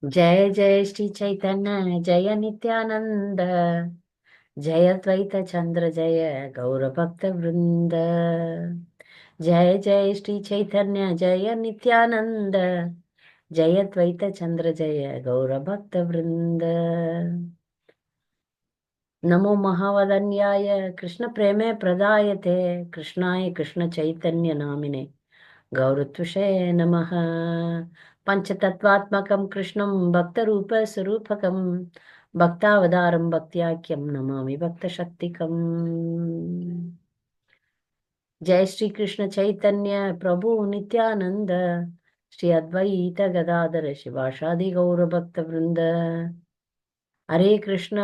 जय जय श्री चैतन्य जय नित्यानंद जय द्वैत चंद्र जय गौर भक्त वृंद। जय जय श्री चैतन्य जय नित्यानंद जय द्वैत चंद्र जय गौर भक्त वृंद। नमो महावदन्याय कृष्ण प्रेमे प्रदायते कृष्णाय कृष्ण चैतन्य नामिने गौरत्विषे नमः। पंचतत्वात्मकं कृष्णं भक्तरूपस्वरूपकं भक्तावतारं भक्त्याख्यं नमामि भक्तशक्तिकम्। जय श्री कृष्ण चैतन्य प्रभु नित्यानंद श्री अद्वैत गदाधर शिवासादि गौर भक्त वृंद। हरे कृष्ण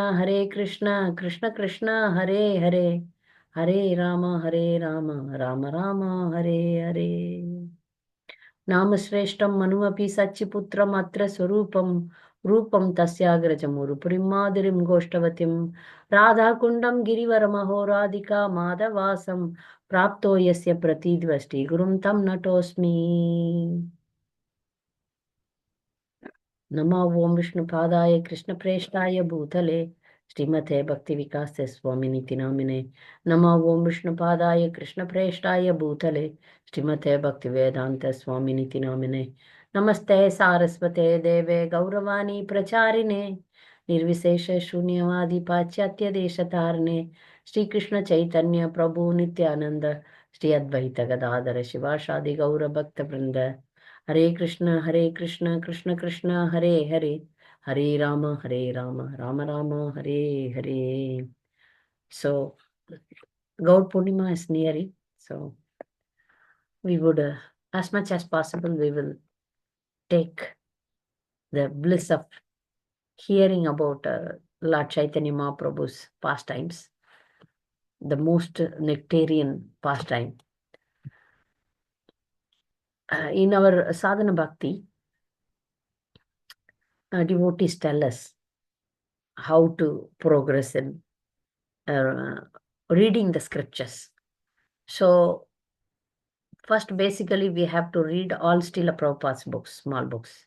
कृष्ण कृष्ण हरे हरे हरे राम राम राम हरे हरे। नाम श्रेष्ठं मनुमपि सच्चिपुत्रम् अत्र स्वरूपं रूपं तस्याग्रजमुरुपुरीं माधुरीं गोष्ठवतीं राधाकुण्डं गिरिवरमहो राधिका माधवासं प्राप्तो यस्य प्रतीद्वष्टि गुरुं तं नतोऽस्मि। नमो ओं विष्णुपादाय कृष्णप्रेष्ठाय भूतले श्रीमते भक्तिविकास स्वामिनिति नामिने। नमो ओं विष्णुपादाय कृष्णप्रेष्ठाय भूतले श्रीमते भक्तिवेदांत स्वामिनिति नामिने। नमस्ते सारस्वते देवे गौरवाणी प्रचारिणे निर्विशेष शून्यवादी पाश्चात्य देशतारिणे श्री कृष्ण चैतन्य प्रभु नित्यानंद श्री अद्वैत गदाधर शिवासादि गौर भक्त वृंद। हरे Krishna Krishna Krishna Hare Hare Hare Ram Ram Ram Hare Hare. So Gaur Purnima is nearing, so we would as much as possible we will take the bliss of hearing about Lord Chaitanya Mahaprabhu's pastimes, the most nectarian pastime. In our sadhana bhakti, devotees tell us how to progress in uh, reading the scriptures. So first, basically, we have to read all Srila Prabhupada's books, small books.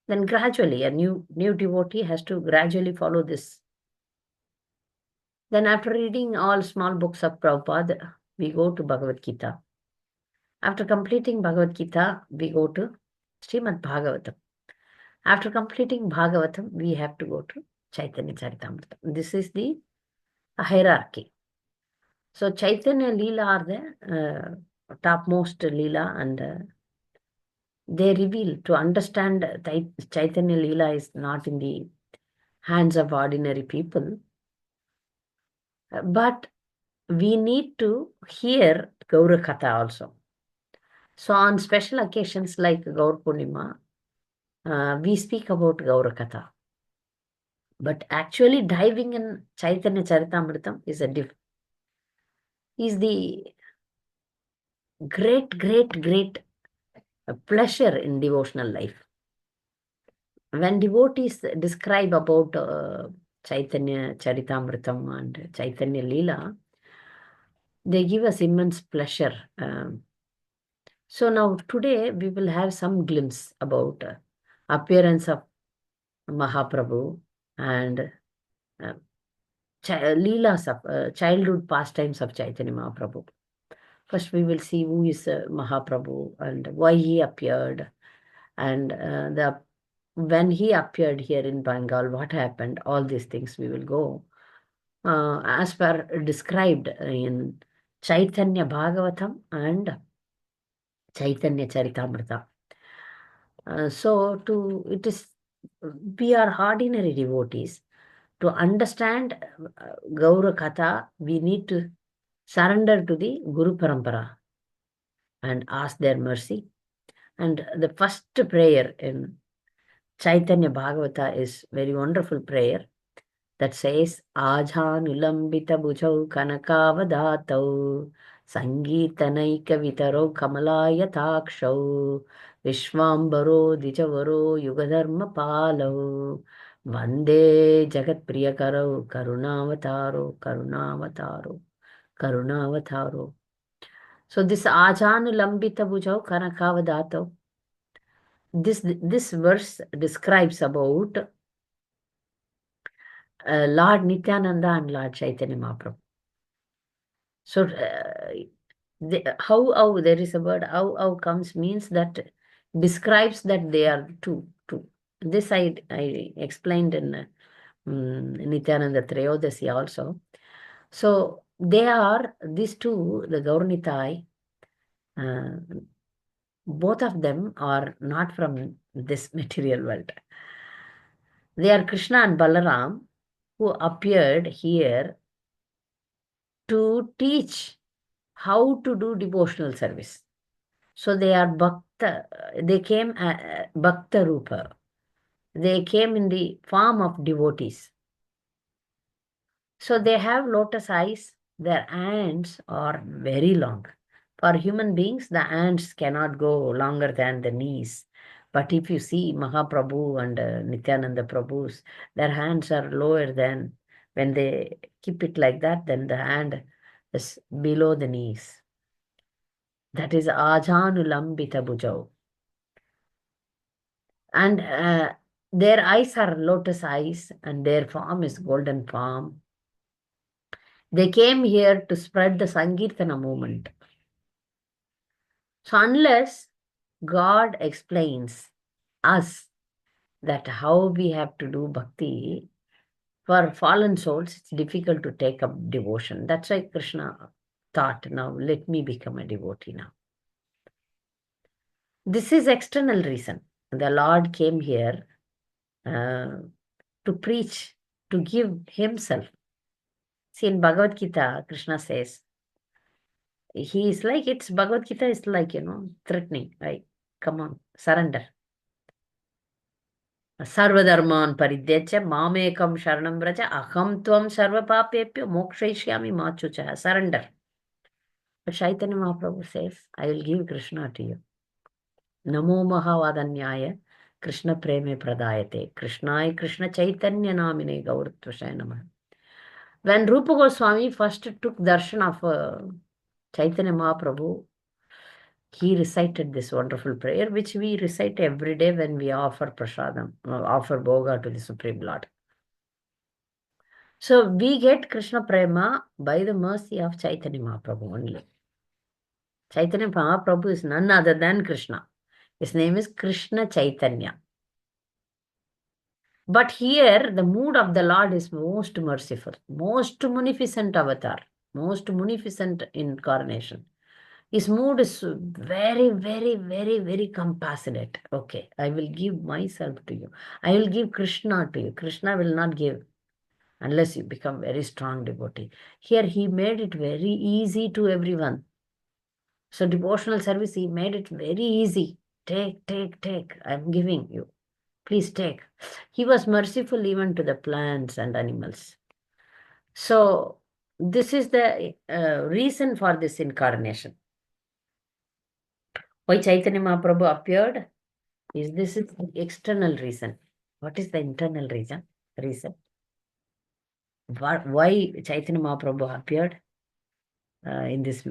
Then gradually, a new devotee has to gradually follow this. Then after reading all small books of Prabhupada, we go to Bhagavad Gita. After completing Bhagavad Gita, we go to Srimad Bhagavatam. After completing Bhagavatam, we have to go to Chaitanya Charitamrita. This is the hierarchy. So Chaitanya Leela are the topmost Leela, and they reveal to understand Chaitanya Leela is not in the hands of ordinary people, but we need to hear Gaura Katha also. So on special occasions like Gaur Purnima, we speak about Gaura Katha. But actually diving in Chaitanya Charitamritam is is the great pleasure in devotional life. When devotees describe about Chaitanya Charitamritam and Chaitanya Leela, they give us immense pleasure. So now today we will have some glimpse about appearance of Mahaprabhu and uh, Leelas of childhood pastimes of Chaitanya Mahaprabhu. First we will see who is Mahaprabhu and why he appeared, and the when he appeared here in Bengal, what happened, all these things we will go as per described in Chaitanya Bhagavatam and Chaitanya Charitamrita. It is, we are ordinary devotees. To understand Gaura Katha, we need to surrender to the Guru Parampara and ask their mercy. And the first prayer in Chaitanya Bhagavata is very wonderful prayer that says, Ajhanulambita bhujau kanakavadhatau Sangeetanaika vitaro kamalaya takshau Vishwambaro dijavaro yugadharma palau Vande jagat priyakarau karunavataro. So this Ajanulambita bhujau kanakavadhatau, This verse describes about Lord Nityananda and Lord Chaitanya Mahaprabhu. So how there is a word how comes means that describes that they are two. This I explained in Nityananda Trayodasi also. So they are these two, the Gaurnitai, both of them are not from this material world. They are Krishna and Balaram who appeared here to teach how to do devotional service. So they are Bhakta, they came Bhakta Rupa. They came in the form of devotees. So they have lotus eyes. Their hands are very long. For human beings, the hands cannot go longer than the knees. But if you see Mahaprabhu and Nityananda Prabhus, their hands are lower than, when they keep it like that, then the hand is below the knees. That is Ajanulambita Bhujau. And their eyes are lotus eyes, and their form is golden form. They came here to spread the Sankirtana movement. So unless God explains us that how we have to do bhakti, for fallen souls, it's difficult to take up devotion. That's why Krishna thought, now let me become a devotee now. This is external reason. The Lord came here to preach, to give himself. See, in Bhagavad Gita, Krishna says, he is like, it's Bhagavad Gita is like, threatening, like, come on, surrender. Sarvadharman paridyajya mamekam sharanam vraja aham tvam sarva papepyo mokshayishyami machucha. Surrender. But Chaitanya Mahaprabhu says, I will give Krishna to you. Namo Mahavadanyaya Krishna preme pradayate. Krishnai Krishna Chaitanya namine gauratvasaya namah. When Rupa Goswami first took darshan of Chaitanya Mahaprabhu, he recited this wonderful prayer, which we recite every day when we offer prasadam, offer bhoga to the Supreme Lord. So we get Krishna Prema by the mercy of Chaitanya Mahaprabhu only. Chaitanya Mahaprabhu is none other than Krishna. His name is Krishna Chaitanya. But here the mood of the Lord is most merciful, most munificent avatar, most munificent incarnation. His mood is very, very, very, very compassionate. Okay, I will give myself to you. I will give Krishna to you. Krishna will not give unless you become very strong devotee. Here he made it very easy to everyone. So devotional service, he made it very easy. Take. I'm giving you. Please take. He was merciful even to the plants and animals. So this is the reason for this incarnation. Why Chaitanya Mahaprabhu appeared? This is the external reason. What is the internal reason? Why Chaitanya Mahaprabhu appeared in this?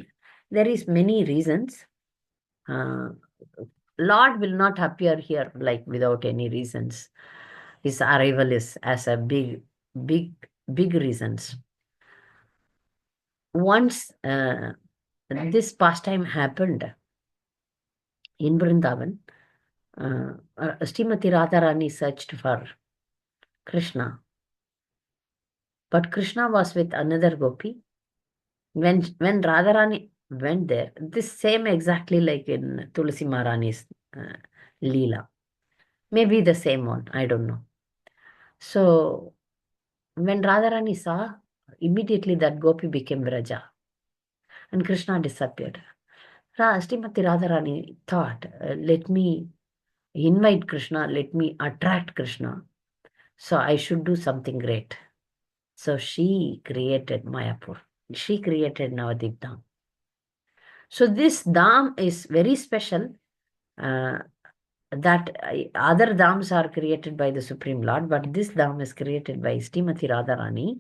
There is many reasons. Lord will not appear here like without any reasons. His arrival is as a big reasons. Once this pastime happened in Vrindavan, Srimati Radharani searched for Krishna. But Krishna was with another gopi. When Radharani went there, this same exactly like in Tulsi Maharani's Leela. Maybe the same one, I don't know. So when Radharani saw, immediately that gopi became Vraja. And Krishna disappeared. Srimati Radharani thought, let me invite Krishna, let me attract Krishna. So I should do something great. So she created Mayapur. She created Navadip Dham. So this Dham is very special. That other Dhams are created by the Supreme Lord, but this Dham is created by Srimati Radharani.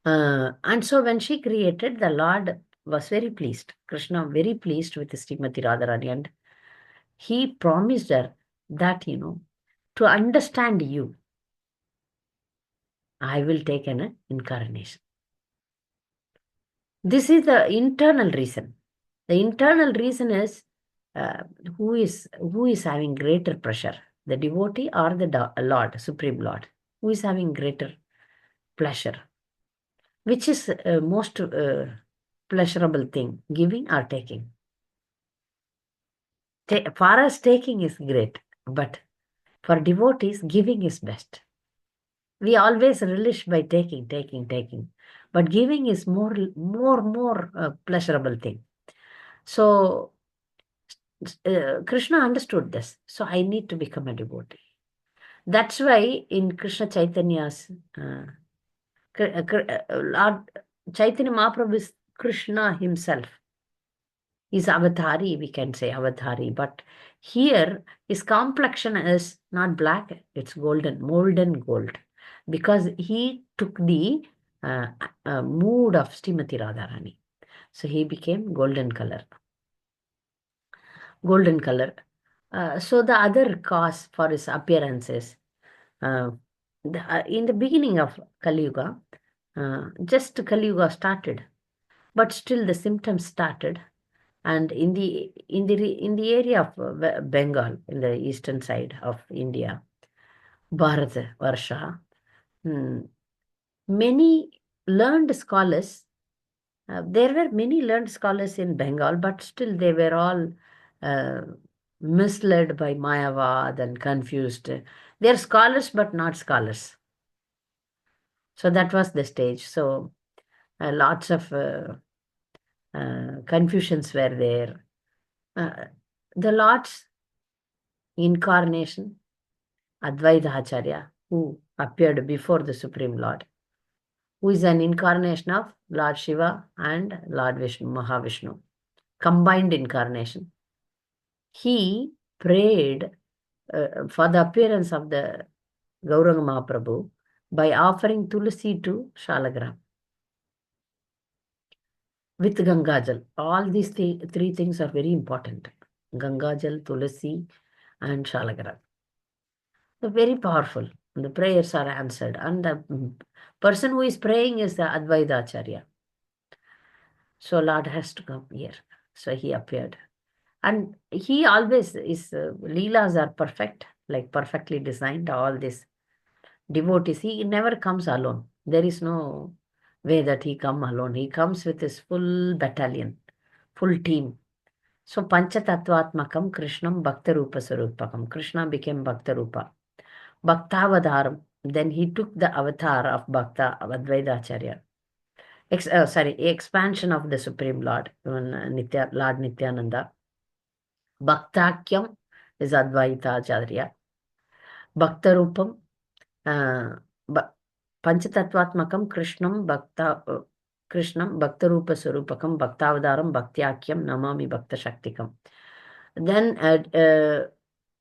And so when she created, the Lord was very pleased. Krishna very pleased with Srimati Radharani, and he promised her that, to understand you, I will take an incarnation. This is the internal reason. The internal reason is uh, who is having greater pressure, the devotee or the Lord, Supreme Lord, who is having greater pleasure, which is most pleasurable thing, giving or taking. For us, taking is great, but for devotees, giving is best. We always relish by taking, but giving is more pleasurable thing. So Krishna understood this. So I need to become a devotee. That's why in Krishna Chaitanya's Lord Chaitanya Mahaprabhu is Krishna himself. He's avatari, we can say avatari, but here his complexion is not black, it's golden, molten gold, because he took the uh, mood of Srimati Radharani. So he became golden color. Golden color. So the other cause for his appearance is in the beginning of Kali Yuga, just Kali Yuga started, but still the symptoms started. And in the area of Bengal, in the eastern side of India, Bharat Varsha, many learned scholars. There were many learned scholars in Bengal, but still they were all uh, misled by Mayavad and confused. They are scholars, but not scholars. So that was the stage. So lots of confusions were there. The Lord's incarnation, Advaita Acharya, who appeared before the Supreme Lord, who is an incarnation of Lord Shiva and Lord Vishnu, Mahavishnu, combined incarnation. He prayed for the appearance of the Gauranga Mahaprabhu by offering Tulsi to Shalagram with Gangajal. All these three things are very important. Gangajal, Tulsi, and Shalagram. They're very powerful. The prayers are answered. And the person who is praying is the Advaita Acharya. So Lord has to come here. So he appeared. And he always is, Leelas are perfect, like perfectly designed, all these devotees. He never comes alone. There is no way that he come alone. He comes with his full battalion, full team. So Panchatattvatmakam Krishnam Bhaktarupa Sarupakam. Krishna became Bhaktarupa. Bhaktavadaram. Then he took the avatar of Bhakta Advaita Acharya. Expansion of the Supreme Lord, Lord Nityananda. Bhaktakyam is Advaita Acharya. Bhaktarupam, uh, Panchatattvatmakam Krishnam Bhaktarupa Sarupakam Bhaktavadaram Bhaktyakhyam Namami Bhakta Shaktikam. Then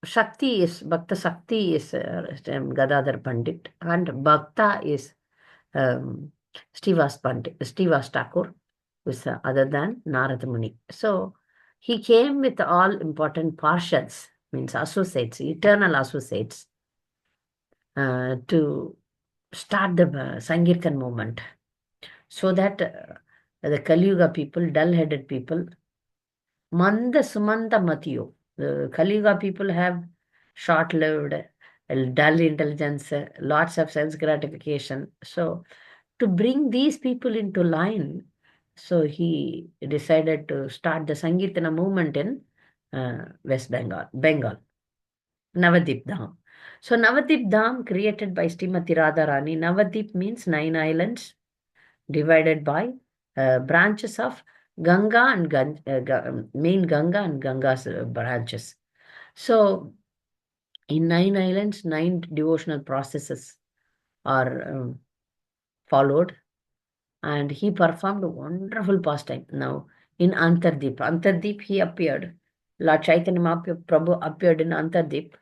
Shakti is Bhakta Shakti is Gadadhar Pandit, and Bhakta is um, Stivas Thakur, who is other than Narada Muni. So he came with all important parshas, means associates, eternal associates, to start the Sankirtan movement, so that the Kali Yuga people, dull-headed people, Manda Sumanta Matiyo, the Kali Yuga people have short-lived, dull intelligence, lots of sense gratification. So to bring these people into line, so he decided to start the Sankirtana movement in West Bengal, Navadip Dham. So Navadip Dham created by Srimati Radharani. Navadip means 9 islands divided by branches of Ganga and main Ganga and Ganga's branches. So in 9 islands, 9 devotional processes are followed, and he performed a wonderful pastime. Now in Antardip he appeared. Lord Chaitanya Mahaprabhu appeared in Antardip.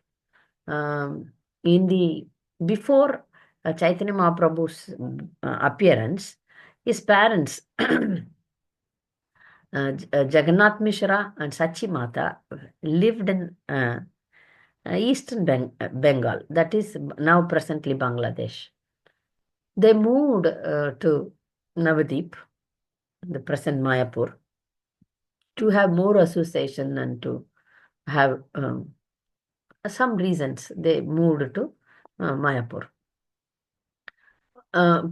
In the before Chaitanya Mahaprabhu's appearance, his parents Jagannath Mishra and Sachi Mata lived in eastern Bengal, that is now presently Bangladesh. They moved to Navadip, the present Mayapur, to have more association and to have some reasons they moved to Mayapur.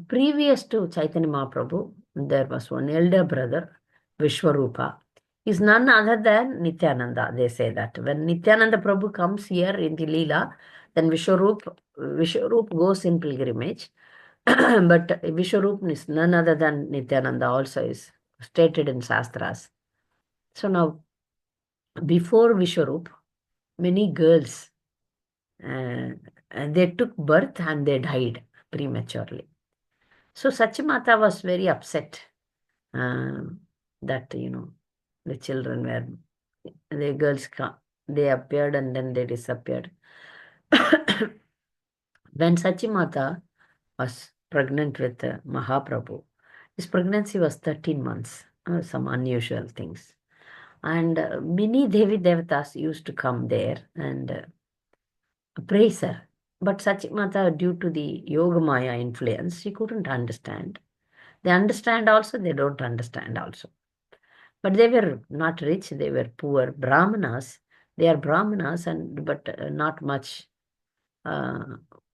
Previous to Chaitanya Mahaprabhu, there was one elder brother, Vishwarupa. Is none other than Nityananda. They say that when Nityananda Prabhu comes here in the Leela, then Vishwarup goes in pilgrimage. But Vishwarup is none other than Nityananda, also is stated in Shastras. So now, before Vishwarup, many girls they took birth and they died prematurely. So Sachimata was very upset uh, that the children were the girls they appeared and then they disappeared. When Sachimata was pregnant with Mahaprabhu, his pregnancy was 13 months. Some unusual things. And many Devi Devatas used to come there and praise her. But Sachimata, due to the Yogamaya influence, she couldn't understand. They understand also, they don't understand also. But they were not rich, they were poor Brahmanas. They are Brahmanas, but not much uh,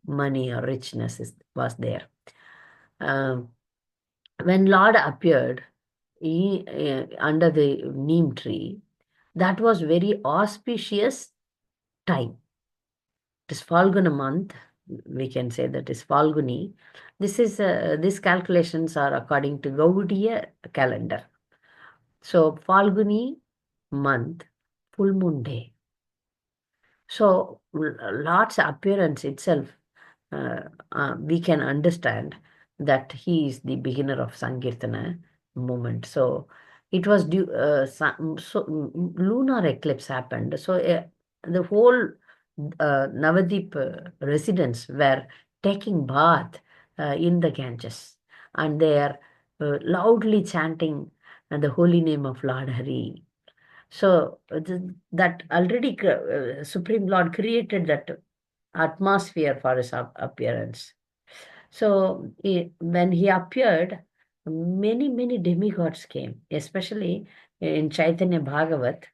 money or richness was there. When Lord appeared under the neem tree, that was very auspicious time. It is Falguna month. We can say that is Falguni. These calculations are according to Gaudiya calendar. So Falguni month, full moon day. So Lord's appearance itself, we can understand that he is the beginner of Sankirtana movement. So it was due, lunar eclipse happened. So the whole Navadip residents were taking bath in the Ganges, and they are loudly chanting the holy name of Lord Hari. So that already Supreme Lord created that atmosphere for his appearance. So when he appeared, many demigods came, especially in Chaitanya Bhagavat.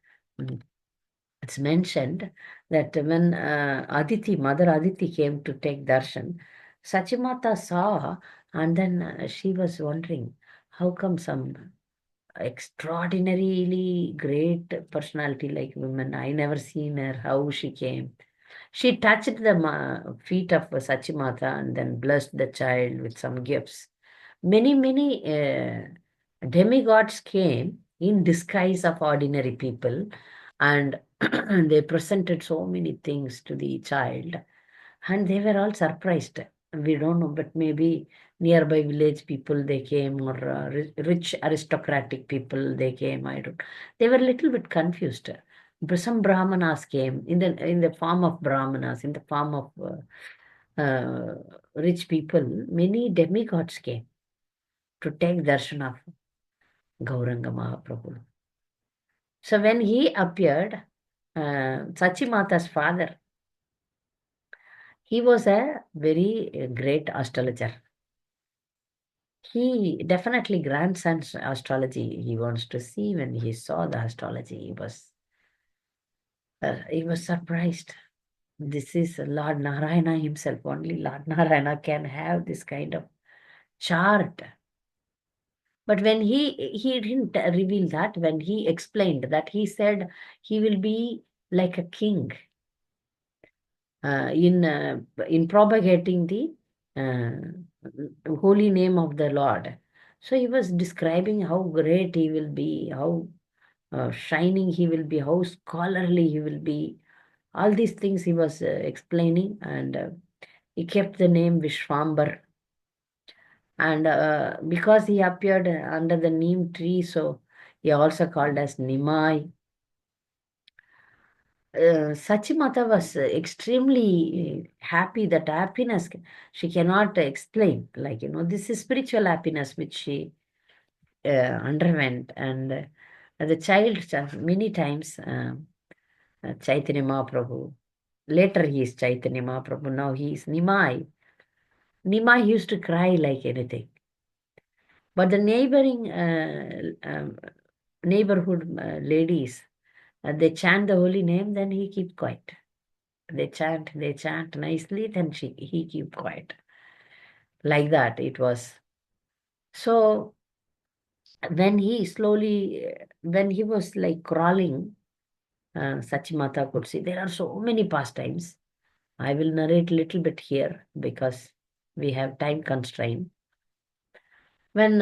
It's mentioned that when Mother Aditi came to take darshan, Sachimata saw, and then she was wondering, how come some extraordinarily great personality like women? I never seen her, how she came. She touched the feet of Sachimata and then blessed the child with some gifts. Many demigods came in disguise of ordinary people, and they presented so many things to the child, and they were all surprised. We don't know, but maybe nearby village people they came, or rich aristocratic people they came. I don't. They were a little bit confused. But some brahmanas came in the form of brahmanas, in the form of rich people. Many demigods came to take darshan of Gauranga Mahaprabhu. So when he appeared, Sachimata's father, he was a very great astrologer. He definitely grandson's astrology. He wants to see. When he saw the astrology, he was surprised. This is Lord Narayana himself. Only Lord Narayana can have this kind of chart. But when he didn't reveal that, when he explained that, he said he will be like a king in propagating the holy name of the Lord. So he was describing how great he will be, how shining he will be, how scholarly he will be. All these things he was explaining, and he kept the name Vishwambar. And because he appeared under the neem tree, so he also called as Nimai. Sachimata was extremely happy. That happiness she cannot explain. Like, this is spiritual happiness which she underwent. And The child, many times, Chaitanya Mahaprabhu, later he is Chaitanya Mahaprabhu, now he is Nimai. Nimai used to cry like anything. But the neighborhood ladies, they chant the holy name, then he keep quiet. They chant nicely, then he keep quiet. Like that it was. So when he was like crawling, Sachimata could see there are so many pastimes. I will narrate little bit here because we have time constraint. When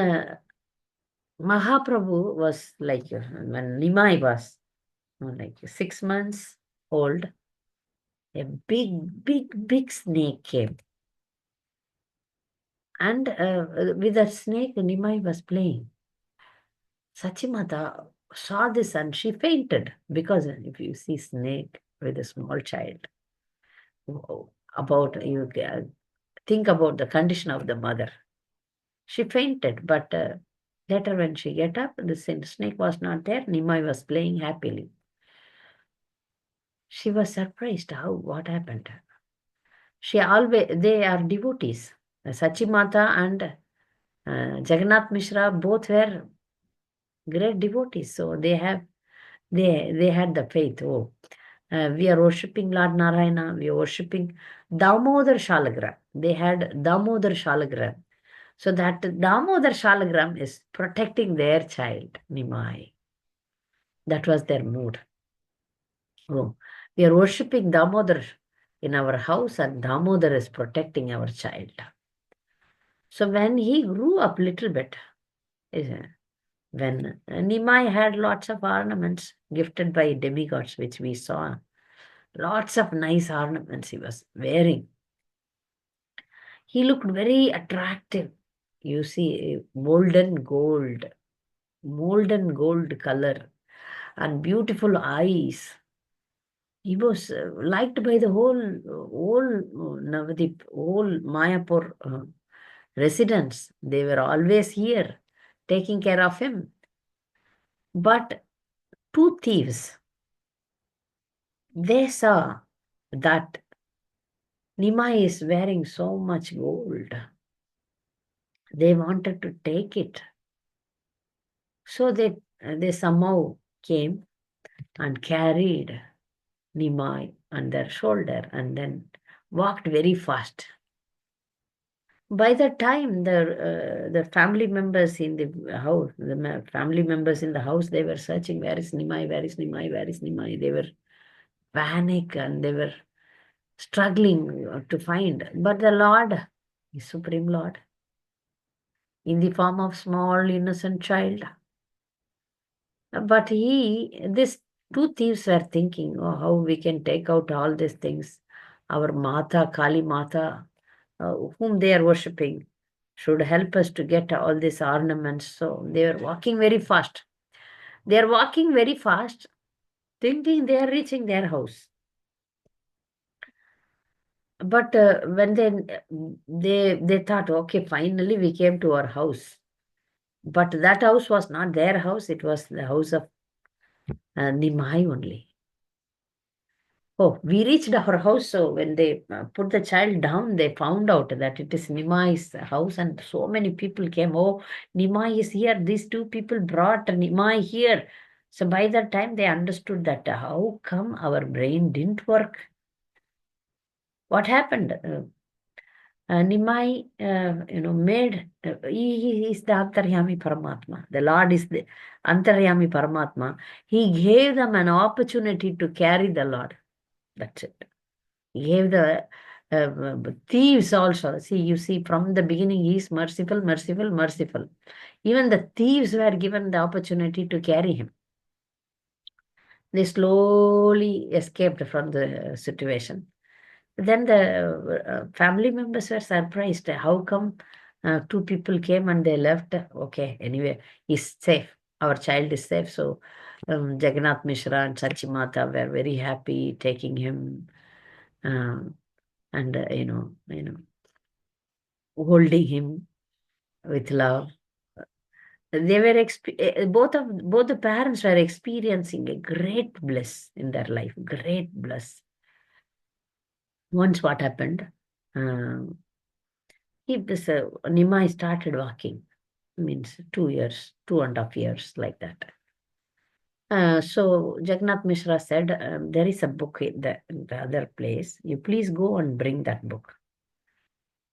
Mahaprabhu was like, when Nimai was like 6 months old, a big snake came. And with that snake, Nimai was playing. Sachimata saw this and she fainted because if you see snake with a small child, about you think about the condition of the mother. She fainted, but later when she get up, the snake was not there. Nimai was playing happily. She was surprised. What happened? They are devotees. Sachimata and Jagannath Mishra both were great devotees. So they had the faith. Oh, we are worshipping Lord Narayana. We are worshipping Damodar Shalagram. They had Damodar Shalagram. So that Damodar Shalagram is protecting their child, Nimai. That was their mood. Oh, we are worshipping Damodar in our house and Damodar is protecting our child. So when he grew up little bit, when Nimai had lots of ornaments gifted by demigods, which we saw, lots of nice ornaments he was wearing. He looked very attractive. You see, molten gold color, and beautiful eyes. He was liked by the whole Navadip, whole Mayapur residents. They were always here, taking care of him. But two thieves, they saw that Nimai is wearing so much gold. They wanted to take it. So they somehow came and carried Nimai on their shoulder and then walked very fast. By the time the family members in the house, family members in the house, they were searching, where is Nimai, where is Nimai, where is Nimai? They were panic and they were struggling to find. But the Lord, the Supreme Lord, in the form of small innocent child, but these two thieves were thinking, oh, how we can take out all these things. Our Mata, Kali Mata, whom they are worshipping, should help us to get all these ornaments. So they are walking very fast. They are walking very fast, thinking they are reaching their house. But when they thought, okay, finally we came to our house. But that house was not their house; it was the house of Nimai only. Oh, we reached our house. So when they put the child down, they found out that it is Nimai's house, and so many people came. Oh, Nimai is here. These two people brought Nimai here. So by that time, they understood that how come our brain didn't work? What happened? Nimai, made, he is the Antaryami Paramatma. The Lord is the Antaryami Paramatma. He gave them an opportunity to carry the Lord. That's it. He gave the thieves also. See, you see, from the beginning, he is merciful, merciful, merciful. Even the thieves were given the opportunity to carry him. They slowly escaped from the situation. Then the family members were surprised. How come two people came and they left? Okay, anyway, he's safe. Our child is safe. So Jagannath Mishra and Sachimata were very happy taking him um, and holding him with love. They were both the parents were experiencing a great bliss in their life, great bliss. Once what happened? Um, Nimai started walking. Means 2 years, 2.5 years, like that. So Jagannath Mishra said, there is a book in the other place. You please go and bring that book.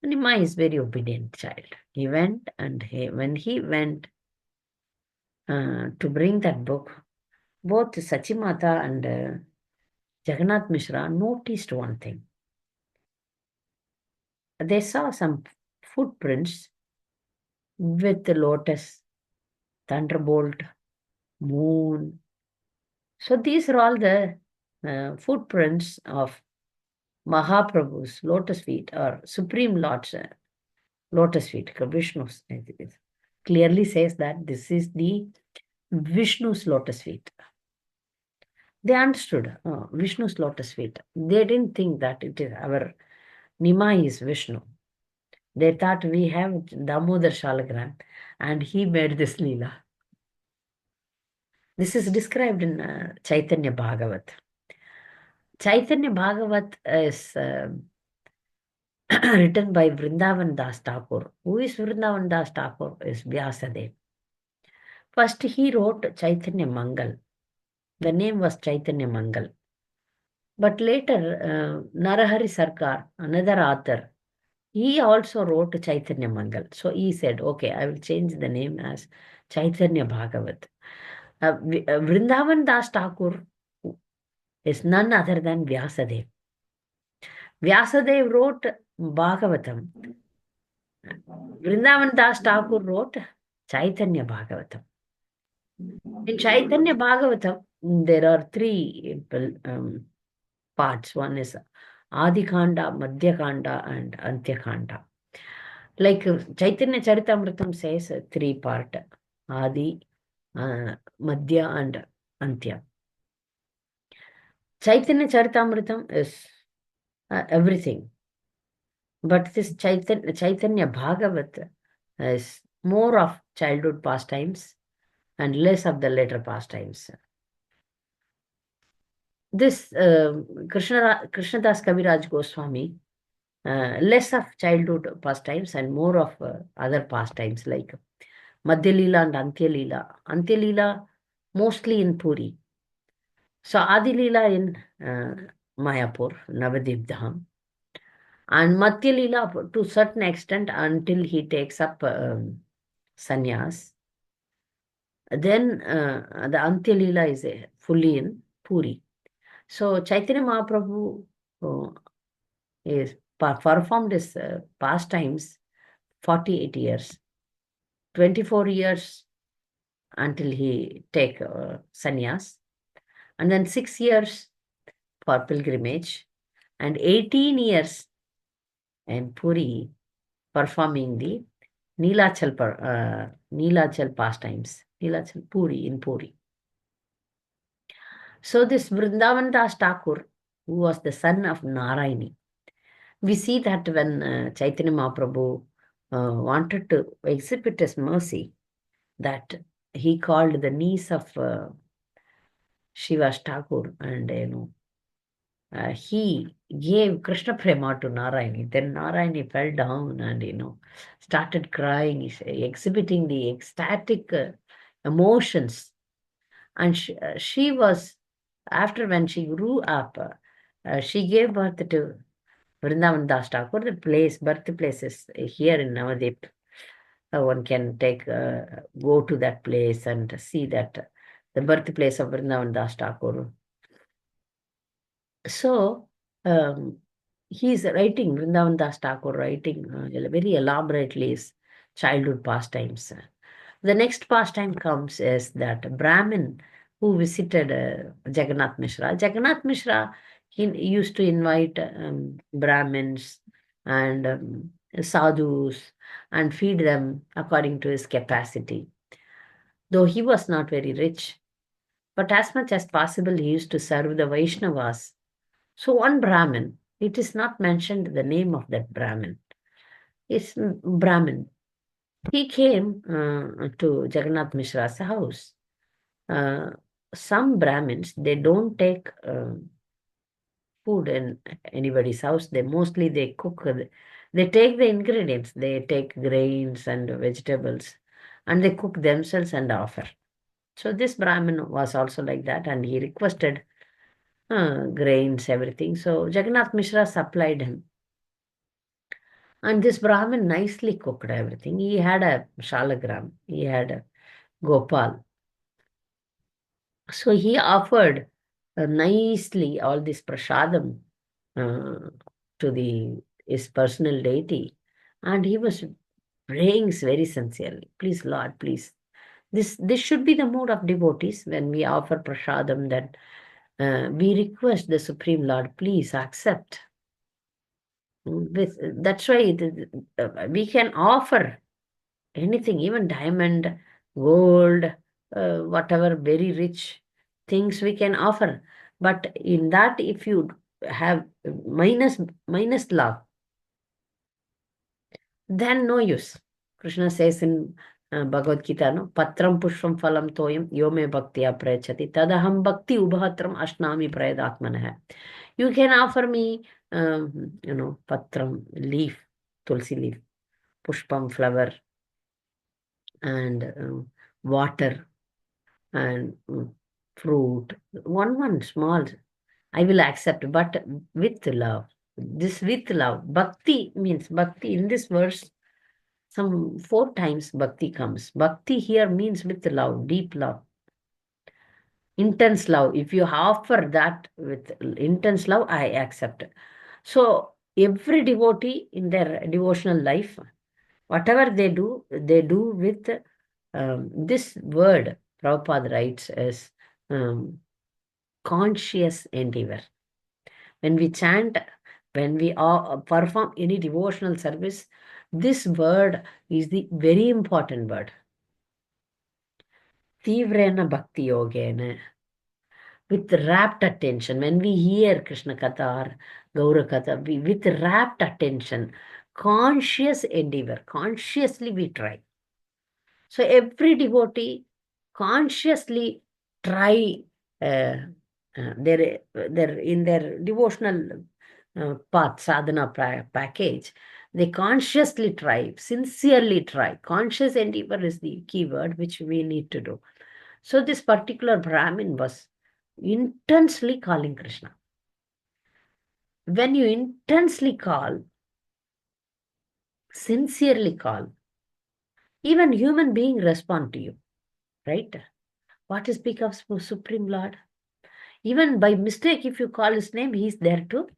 Nima is very obedient child. He went, and when he went to bring that book, both Sachimata and Jagannath Mishra noticed one thing. They saw some footprints with the lotus, thunderbolt, moon. So these are all the footprints of Mahaprabhu's lotus feet, or Supreme Lord's lotus feet, Vishnu's. It clearly says that this is the Vishnu's lotus feet. They understood Vishnu's lotus feet. They didn't think that it is our Nimai is Vishnu. They thought we have Damodar Shalagram and he made this Leela. This is described in Chaitanya Bhagavat. Chaitanya Bhagavat is written by Vrindavan Das Thakur. Who is Vrindavan Das Thakur? Is Vyasadev. First he wrote Chaitanya Mangal. The name was Chaitanya Mangal. But later, Narahari Sarkar, another author, he also wrote Chaitanya Mangal. So he said, okay, I will change the name as Chaitanya Bhagavat. Vrindavan Das Thakur is none other than Vyasadev. Vyasadev wrote Bhagavatam. Vrindavan Das Thakur wrote Chaitanya Bhagavatam. In Chaitanya Bhagavatam, there are three parts. One is Adi Kanda, Madhya Kanda, and Antya Kanda. Like Chaitanya Charitamrtam says, three part: Adi, Madhya, and Antya. Chaitanya Charitamrtam is everything. But this Chaitanya Bhagavat is more of childhood pastimes and less of the later pastimes. This Krishnadas Kaviraj Goswami, less of childhood pastimes and more of other pastimes like Madhya Leela and Antya Leela. Antya Leela mostly in Puri. So Adi Leela in Mayapur, Navadip Dham. And Madhya Leela to certain extent until he takes up sannyas. Then the Antya Leela is fully in Puri. So Chaitanya Mahaprabhu is performed his pastimes 48 years, 24 years until he take sannyas, and then 6 years for pilgrimage, and 18 years in Puri performing the Neelachal pastimes, Neelachal Puri in Puri. So this Vrindavan Das Thakur, who was the son of Narayani, we see that when Chaitanya Mahaprabhu wanted to exhibit his mercy, that he called the niece of Shiva's Thakur, and he gave Krishna Prema to Narayani. Then Narayani fell down and started crying, exhibiting the ecstatic emotions. And she was, after when she grew up, she gave birth to Vrindavan Das Thakur. The birthplace is here in Navadip. One can go to that place and see that the birthplace of Vrindavan Das Thakur. So he is writing, Vrindavan Das Thakur writing very elaborately his childhood pastimes. The next pastime comes is that Brahmin who visited Jagannath Mishra. Jagannath Mishra, he used to invite Brahmins and sadhus and feed them according to his capacity. Though he was not very rich, but as much as possible, he used to serve the Vaishnavas. So one Brahmin, it is not mentioned the name of that Brahmin. It's Brahmin. He came to Jagannath Mishra's house. Uh, some Brahmins, they don't take food in anybody's house. They cook. They take the ingredients. They take grains and vegetables, and they cook themselves and offer. So this Brahmin was also like that, and he requested grains, everything. So Jagannath Mishra supplied him. And this Brahmin nicely cooked everything. He had a shalagram, he had a Gopal. So he offered nicely all this prasadam uh, to his personal deity. And he was praying very sincerely. Please, Lord, please. This should be the mood of devotees when we offer prasadam, that we request the Supreme Lord, please accept. That's why we can offer anything, even diamond, gold, whatever very rich things we can offer. But in that, if you have minus love, then no use. Krishna says in Bhagavad Gita, no, Patram Pushpam Phalam Toyam Yome Bhaktiya Prayachati Tadaham Bhakti Ubhatram Ashnami Prayadatmanah. You can offer me, Patram, leaf, tulsi leaf, Pushpam, flower, and water, and fruit, one small, I will accept, but with love. This with love. Bhakti means, bhakti in this verse, some 4 times bhakti comes. Bhakti here means with love, deep love, intense love. If you offer that with intense love, I accept. So every devotee in their devotional life, whatever they do with this word, Prabhupada writes as um, conscious endeavor. When we chant, when we perform any devotional service, this word is the very important word. Tivrena bhakti yogena, with rapt attention. When we hear Krishna Katha or Gaura Katha, with rapt attention, conscious endeavor, consciously we try. So every devotee consciously try their in their devotional path, sadhana package. They consciously try, sincerely try. Conscious endeavor is the key word which we need to do. So this particular Brahmin was intensely calling Krishna. When you intensely call, sincerely call, even human being respond to you, right? What is becomes Supreme Lord? Even by mistake, if you call his name, he is there to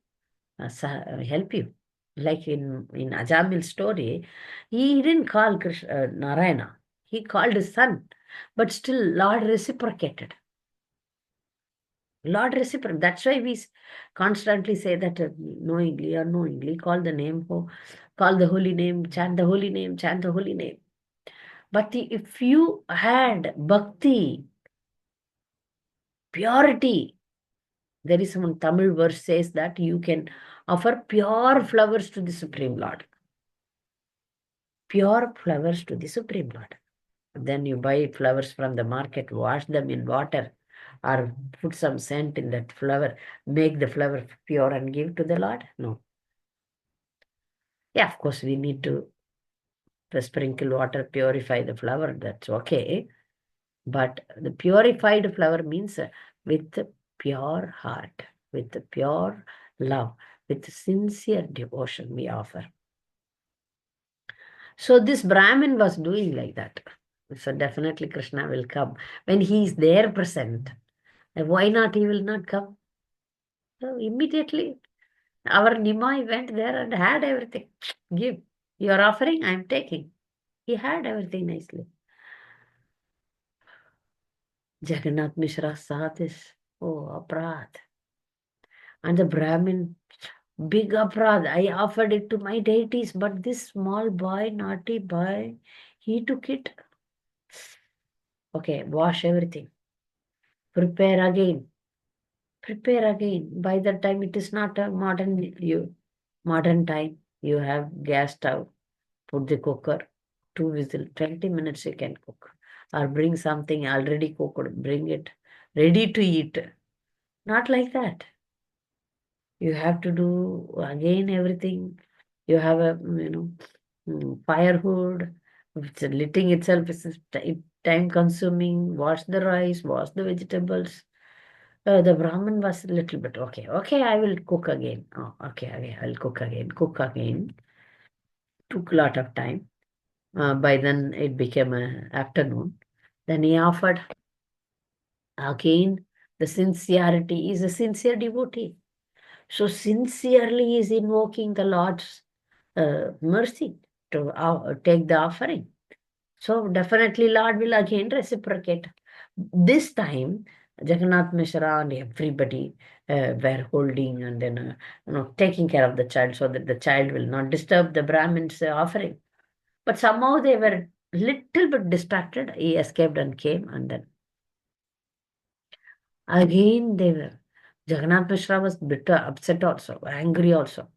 help you. Like in Ajamil's story, he didn't call Narayana. He called his son. But still, Lord reciprocated. Lord reciprocated. That's why we constantly say that knowingly or unknowingly, call the holy name, chant the holy name, chant the holy name. But if you had bhakti, purity, there is one Tamil verse says that you can offer pure flowers to the Supreme Lord. Pure flowers to the Supreme Lord. Then you buy flowers from the market, wash them in water, or put some scent in that flower, make the flower pure and give to the Lord? No. Yeah, of course, we need to sprinkle water, purify the flower. That's okay. But the purified flower means with pure heart, with pure love, with sincere devotion we offer. So this Brahmin was doing like that. So definitely Krishna will come. When he is there present, why not he will not come? So immediately our Nimai went there and had everything. Give. You are offering, I am taking. He had everything nicely. Jagannath Mishra saw this. Oh, Aprad. And the Brahmin, big Aprad. I offered it to my deities, but this small boy, naughty boy, he took it. Okay, wash everything. Prepare again. Prepare again. By the time it is not a modern time. You have gas stove, put the cooker, 2 whistle, 20 minutes you can cook. Or bring something already cooked, bring it ready to eat. Not like that. You have to do again everything. You have a, firewood. It's lighting itself is time consuming. Wash the rice, wash the vegetables. The Brahmin was a little bit, okay, I will cook again. Oh, okay, I'll cook again. Cook again. Took a lot of time. By then it became afternoon. Then he offered again. The sincerity is a sincere devotee. So sincerely is invoking the Lord's mercy to take the offering. So definitely Lord will again reciprocate. This time, Jagannath Mishra and everybody were holding and then taking care of the child so that the child will not disturb the Brahmin's offering. But somehow they were little bit distracted. He escaped and came, and then again they were. Jagannath Mishra was bitter, upset also, angry also.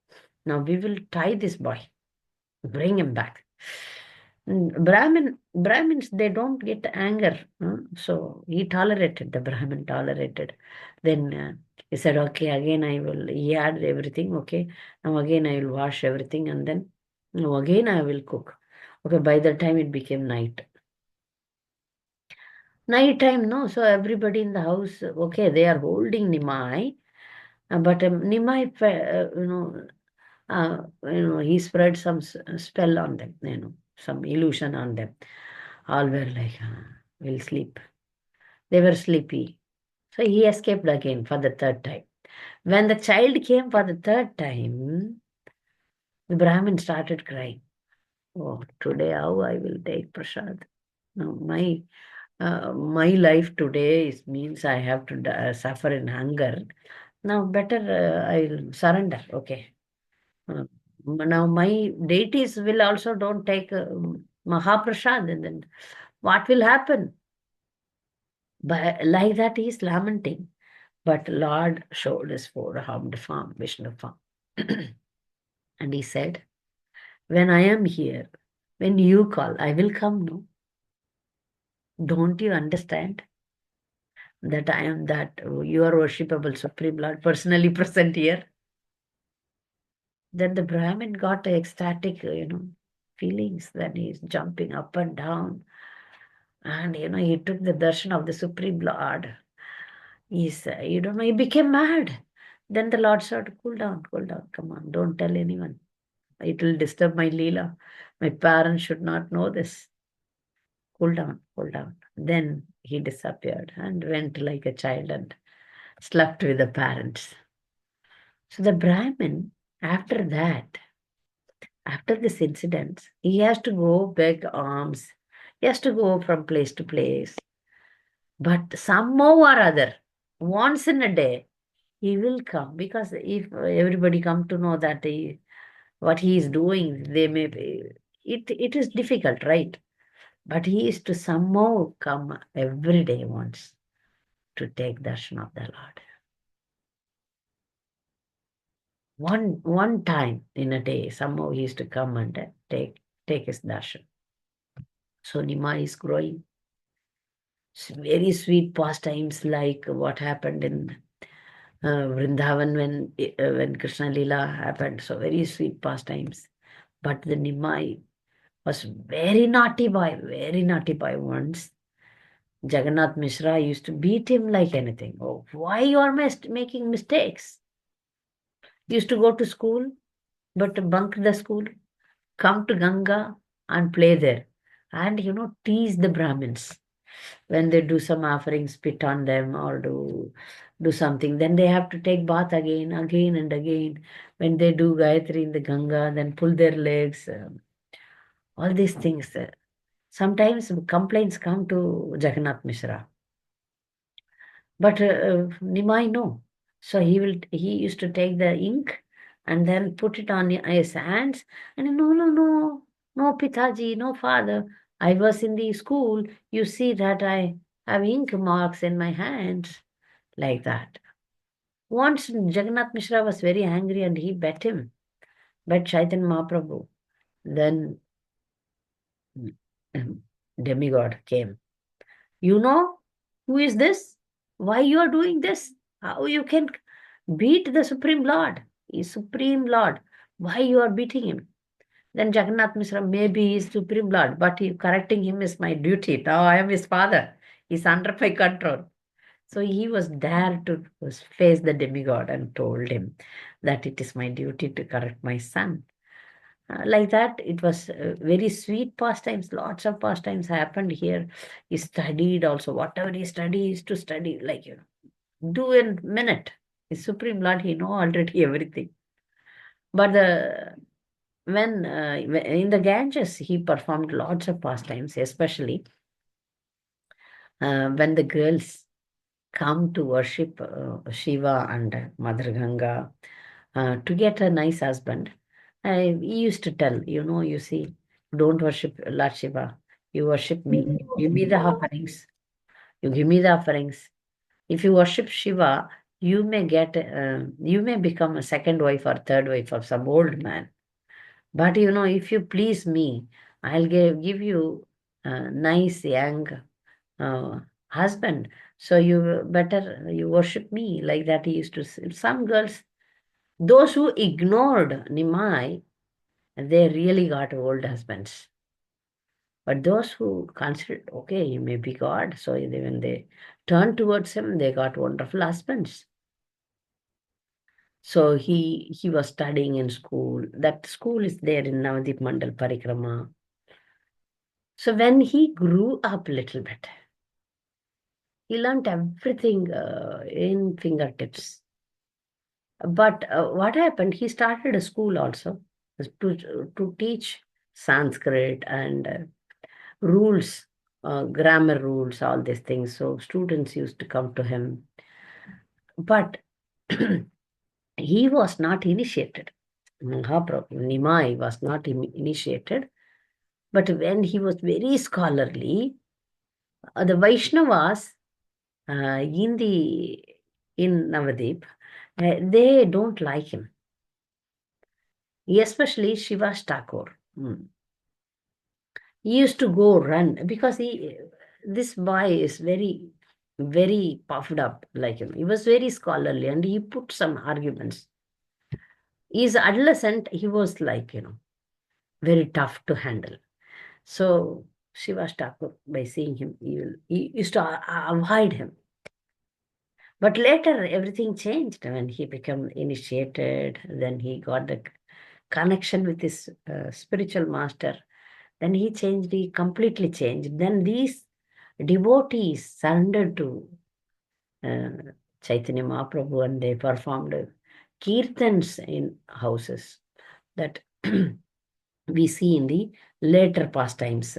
Now we will tie this boy, bring him back. Brahmins, they don't get anger. So he tolerated, the Brahmin tolerated. Then he said, okay, again he had everything, okay. Now again I will wash everything and then now again I will cook. Okay, by the time it became night. Night time, no? So everybody in the house, okay, they are holding Nimai, but Nimai, he spread some spell on them, some illusion on them. All were like, we'll sleep. They were sleepy. So he escaped again for the third time. When the child came for the third time, the Brahmin started crying. Oh, today how I will take prasad. No, my life today means I have to suffer in hunger. Now better I'll surrender. Okay. Now my deities will also don't take Mahaprasad, and then what will happen? But like that he is lamenting. But Lord showed his four-armed form, Vishnu form. And he said, when I am here, when you call, I will come, no? Don't you understand that I am that you are worshipable Supreme Lord personally present here? Then the Brahmin got ecstatic, feelings. Then he's jumping up and down. And, he took the darshan of the Supreme Lord. He's, he became mad. Then the Lord said, cool down, come on, don't tell anyone. It will disturb my Leela. My parents should not know this. Cool down, cool down. Then he disappeared and went like a child and slept with the parents. So the Brahmin, after that, after this incident, he has to go beg alms. He has to go from place to place. But somehow or other, once in a day, he will come because if everybody come to know that what he is doing, they may be, it is difficult, right? But he is to somehow come every day once to take darshan of the Lord. One time in a day, somehow he is to come and take his darshan. So Nima is growing. Very sweet pastimes like what happened in Vrindavan when Krishna Leela happened. So very sweet pastimes. But the Nimai was very naughty boy once. Jagannath Mishra used to beat him like anything. Oh, why you are making mistakes? He used to go to school, but bunk the school, come to Ganga and play there. And, tease the Brahmins. When they do some offering, spit on them or do something, then they have to take bath again and again. When they do Gayatri in the Ganga, then pull their legs. All these things. Sometimes complaints come to Jagannath Mishra. But Nimai, no. So he used to take the ink and then put it on his hands. And no, Pitaji, no, father. I was in the school. You see that I have ink marks in my hands. Like that. Once Jagannath Mishra was very angry and he bet Chaitanya Mahaprabhu. Then demigod came. You know who is this? Why you are doing this? How you can beat the Supreme Lord? He is Supreme Lord. Why you are beating him? Then Jagannath Mishra, maybe he is Supreme Lord, but correcting him is my duty. Now I am his father. He's under my control. So he was there to face the demigod and told him that it is my duty to correct my son. Like that, it was very sweet pastimes. Lots of pastimes happened here. He studied also. Whatever he studies to study, like, do in minute. His Supreme Lord, he know already everything. But when in the Ganges, he performed lots of pastimes, especially when the girls come to worship Shiva and Mother Ganga to get a nice husband. He used to tell, you see, don't worship Lord Shiva. You worship me. Give me the offerings. You give me the offerings. If you worship Shiva, you may become a second wife or third wife of some old man. But if you please me, I'll give you a nice young uh, husband. So you better you worship me, like that he used to say. Some girls, those who ignored Nimai, they really got old husbands. But those who considered, okay, he may be God, so when they turned towards him, they got wonderful husbands. So he was studying in school. That school is there in Navadip Mandal Parikrama. So when he grew up a little bit, he learned everything in fingertips. But what happened? He started a school also to teach Sanskrit and rules, grammar rules, all these things. So students used to come to him. But he was not initiated. Mahaprabhu, Nimai was not initiated. But when he was very scholarly, the Vaishnavas in Navadip, they don't like him, especially Shiva's Thakur. He used to go run because this boy is very, very puffed up. Like he was very scholarly and he put some arguments. He's adolescent. He was like very tough to handle. So Shiva's Thakur, by seeing him, he used to avoid him. But later, everything changed when he became initiated. Then he got the connection with his spiritual master. Then he changed, he completely changed. Then these devotees surrendered to uh, Chaitanya Mahaprabhu and they performed kirtans in houses that we see in the later pastimes.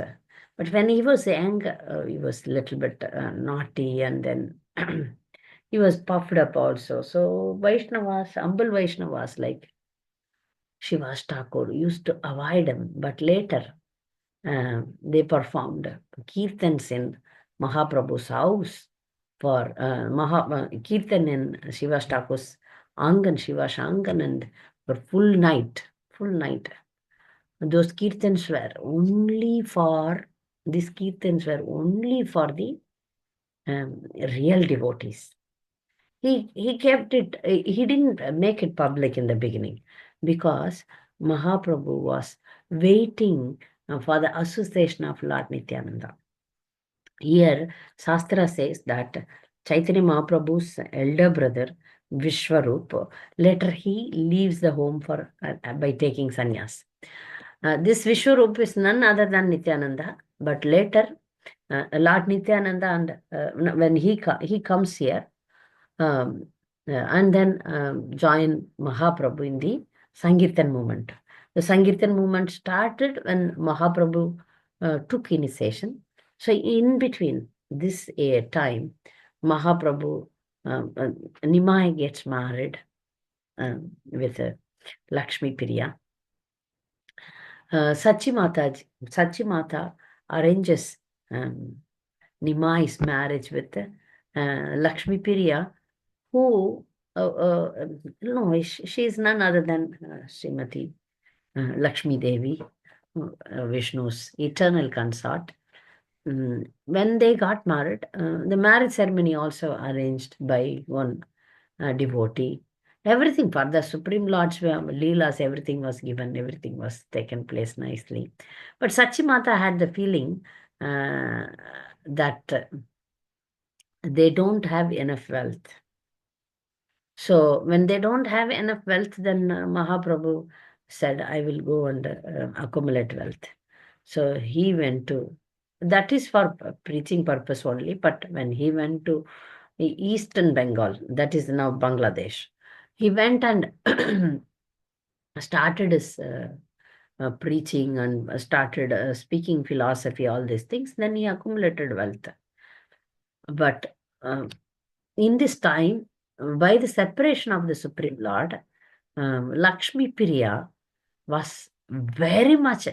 But when he was young, he was a little bit naughty and then he was puffed up also. So Vaishnavas, humble Vaishnavas like Shiva's Thakur used to avoid him. But later, they performed kirtans in Mahaprabhu's house for kirtan in Shiva's Thakur's Angan, Shiva's Angan, and for full night. Those kirtans were only for, these kirtans were only for the real devotees. He kept it, he didn't make it public in the beginning because Mahaprabhu was waiting for the association of Lord Nityananda. Here, Shastra says that Chaitanya Mahaprabhu's elder brother, Vishwarup, later he leaves the home for by taking sannyas. This Vishwarup is none other than Nityananda, but later Lord Nityananda and when he comes here, um, and then join Mahaprabhu in the Sankirtan movement. The Sankirtan movement started when Mahaprabhu took initiation. So in between this time, Mahaprabhu, Nimai gets married with Lakshmi Priya. Sachimata arranges Nimai's marriage with Lakshmi Priya, who, no, she is none other than Srimati Lakshmi Devi, Vishnu's eternal consort. When they got married, the marriage ceremony also arranged by one devotee. Everything for the Supreme Lord's Leelas, everything was given, everything was taken place nicely. But Sachimata had the feeling that they don't have enough wealth. So when they don't have enough wealth, then Mahaprabhu said, I will go and accumulate wealth. So he went to, that is for preaching purpose only, but when he went to Eastern Bengal, that is now Bangladesh, he went and started his preaching and started speaking philosophy, all these things. Then he accumulated wealth. But in this time, by the separation of the Supreme Lord, Lakshmi Priya was very much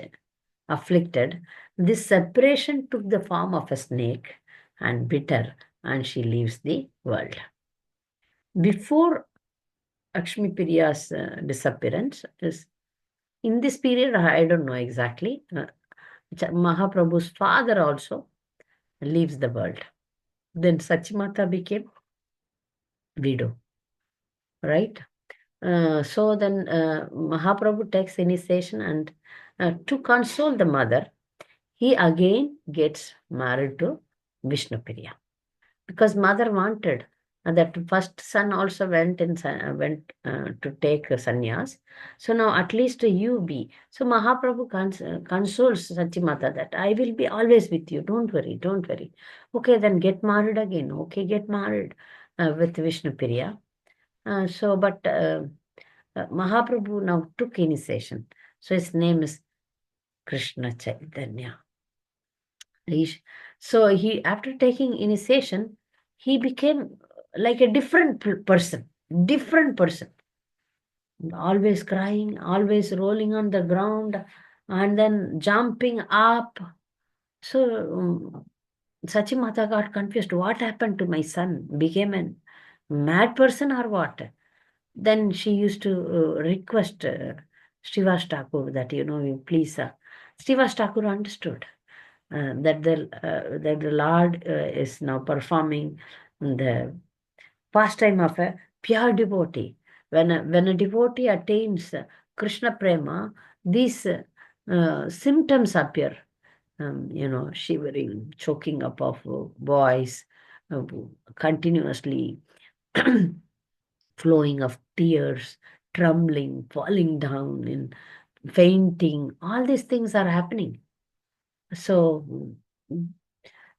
afflicted. This separation took the form of a snake and bit her, and she leaves the world. Before Lakshmi Priya's disappearance, is in this period, I don't know exactly, Mahaprabhu's father also leaves the world. Then Sachimata became widow, right? So then Mahaprabhu takes initiation, and to console the mother, he again gets married to Vishnupriya, because mother wanted that first son also went to take a sannyas. So now at least you be. So Mahaprabhu consoles Sachimata that I will be always with you. Don't worry, don't worry. Okay, then get married again. Okay, get married with Vishnupriya. But Mahaprabhu now took initiation. So his name is Krishna Chaitanya. So he, after taking initiation, he became like a different different person. Always crying, always rolling on the ground, and then jumping up. So Sachimata got confused. What happened to my son? Became a mad person or what? Then she used to request Srivas Thakur that, you please, Srivas Thakur understood that the Lord is now performing the pastime of a pure devotee. When a devotee attains Krishna Prema, these symptoms appear. Shivering, choking up of voice, uh, continuously flowing of tears, trembling, falling down, and fainting. All these things are happening. So when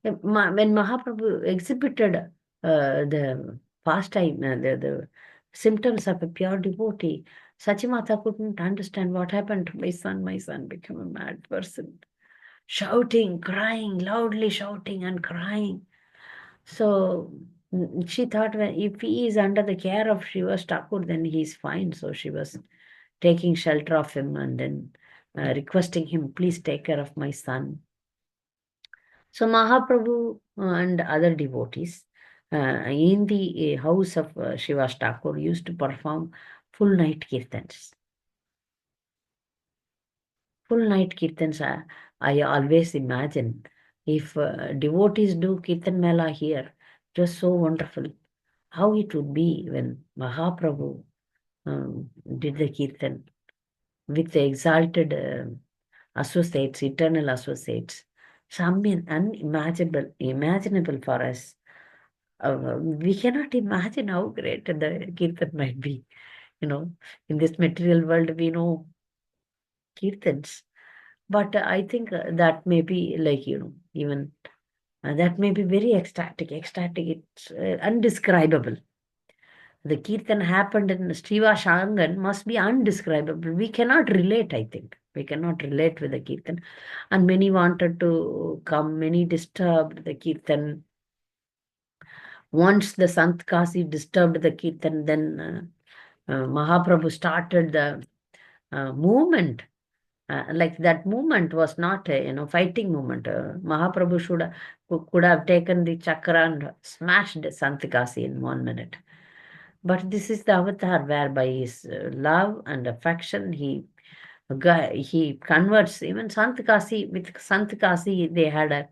Mahaprabhu exhibited the pastime, the symptoms of a pure devotee, Sachimata couldn't understand what happened to my son. My son became a mad person, shouting, crying, loudly shouting and crying. So she thought, well, if he is under the care of Srivas Thakur, then he is fine. So she was taking shelter of him and then requesting him, please take care of my son. So Mahaprabhu and other devotees in the house of Srivas Thakur used to perform full night kirtans. Full night kirtans, I always imagine if devotees do kirtan mela here, it was so wonderful. How it would be when Mahaprabhu did the kirtan with the exalted associates, eternal associates. Something imaginable for us. We cannot imagine how great the kirtan might be. In this material world, we know kirtans. But I think that may be like, even that may be very ecstatic. It's undescribable. The kirtan happened in Srivashangan must be undescribable. We cannot relate, I think. We cannot relate with the kirtan. And many wanted to come, many disturbed the kirtan. Once the Sant Kasi disturbed the kirtan, then Mahaprabhu started the movement. Like that movement was not a fighting movement. Mahaprabhu could have taken the chakra and smashed Santikasi in 1 minute. But this is the avatar whereby his love and affection he guy, he converts, even Sant Kasi, with Sant Kasi, they had a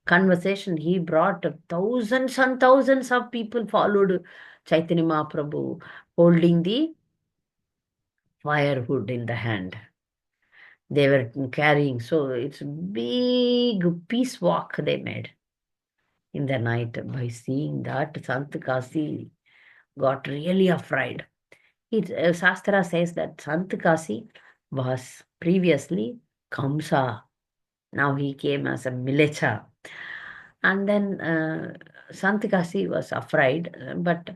conversation. He brought thousands and thousands of people followed Chaitanya Mahaprabhu, holding the firewood in the hand. They were carrying, so it's a big peace walk they made in the night. By seeing that, Sant Kasi got really afraid. Shastra says that Sant Kasi was previously Kamsa. Now he came as a Milecha. And then Sant Kasi was afraid, but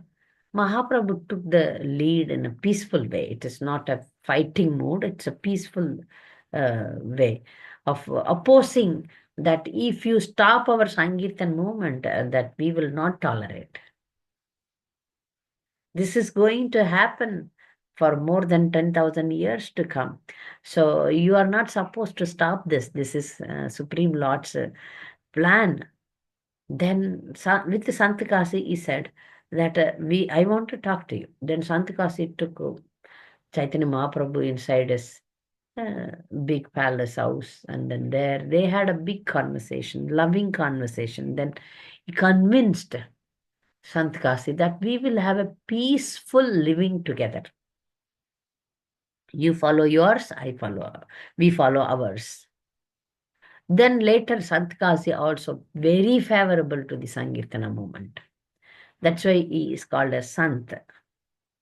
Mahaprabhu took the lead in a peaceful way. It is not a fighting mood, it's a peaceful way of opposing that if you stop our Sankirtan movement, that we will not tolerate. This is going to happen for more than 10,000 years to come. So you are not supposed to stop this. This is Supreme Lord's plan. Then with the Santakasi, he said that I want to talk to you. Then Santakasi took Chaitanya Mahaprabhu inside his big palace house, and then there they had a big conversation, loving conversation. Then he convinced Santakasi that we will have a peaceful living together. You follow yours, we follow ours. Then later, Santakasi also very favorable to the Sankirtana movement. That's why he is called a Sant.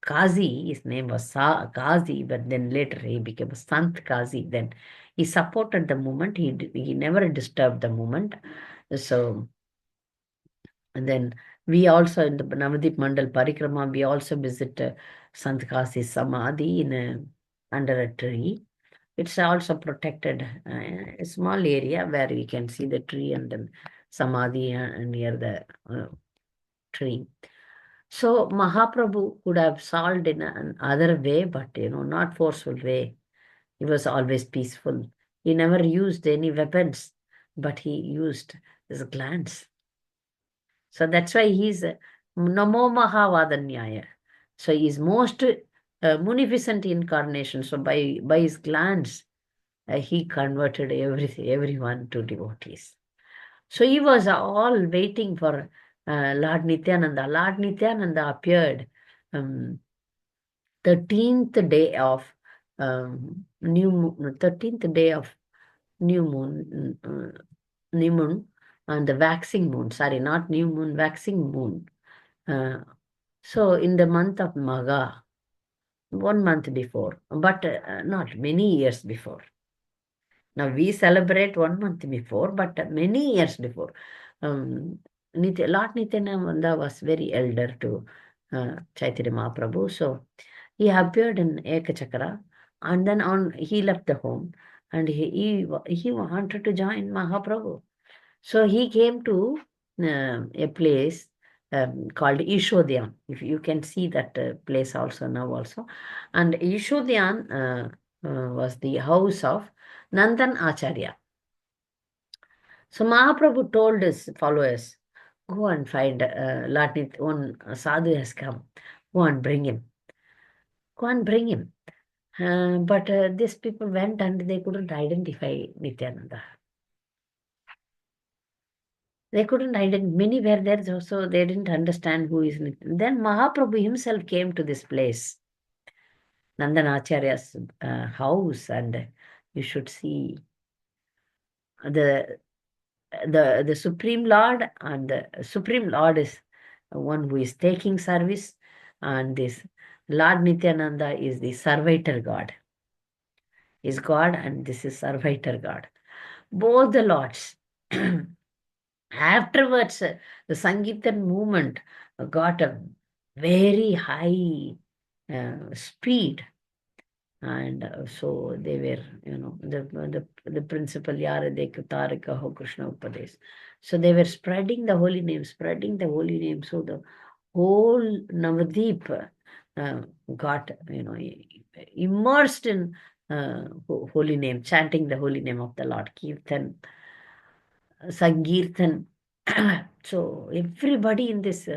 Kazi, his name was Kazi, but then later he became a Sant Kazi. Then he supported the movement. He never disturbed the movement. So, and then we also in the Navadip Mandal Parikrama, we also visit Sant Kazi Samadhi under a tree. It's also protected, a small area where we can see the tree and then Samadhi near the tree. So Mahaprabhu could have solved in another way, but not forceful way. He was always peaceful. He never used any weapons, but he used his glance. So that's why he's Namo Mahavadanyaya. So he's most munificent incarnation. So by his glance, he converted everyone to devotees. So he was all waiting for Lord Nityananda. Lord Nityananda appeared 13th day of 13th day of new moon, and the waxing moon. Sorry, not new moon, waxing moon. So in the month of Magha, 1 month before, but not many years before. Now we celebrate 1 month before, but many years before. Lord Nityananda was very elder to Chaitanya Mahaprabhu. So he appeared in Ekachakra, and then he left the home, and he wanted to join Mahaprabhu. So he came to a place called Ishodhyan. If you can see that place also now also. And Ishodhyan was the house of Nandan Acharya. So Mahaprabhu told his followers, go and find Latnit, one sadhu has come. Go and bring him. Go and bring him. But these people went and they couldn't identify Nityananda. They couldn't identify. Many were there, so they didn't understand who is Nityananda. Then Mahaprabhu himself came to this place, Nandan Acharya's house, and you should see the the Supreme Lord, and the Supreme Lord is one who is taking service, and this Lord Nityananda is the servitor God. Is God, and this is servitor God. Both the lords. Afterwards, the Sankirtan movement got a very high speed, and so they were, the principal Yaradeka Tarika Ho Krishna Upadesh. So they were spreading the holy name, spreading the holy name. So the whole Navadip got, immersed in holy name, chanting the holy name of the Lord, Kirtan, Sankirtan. So everybody in this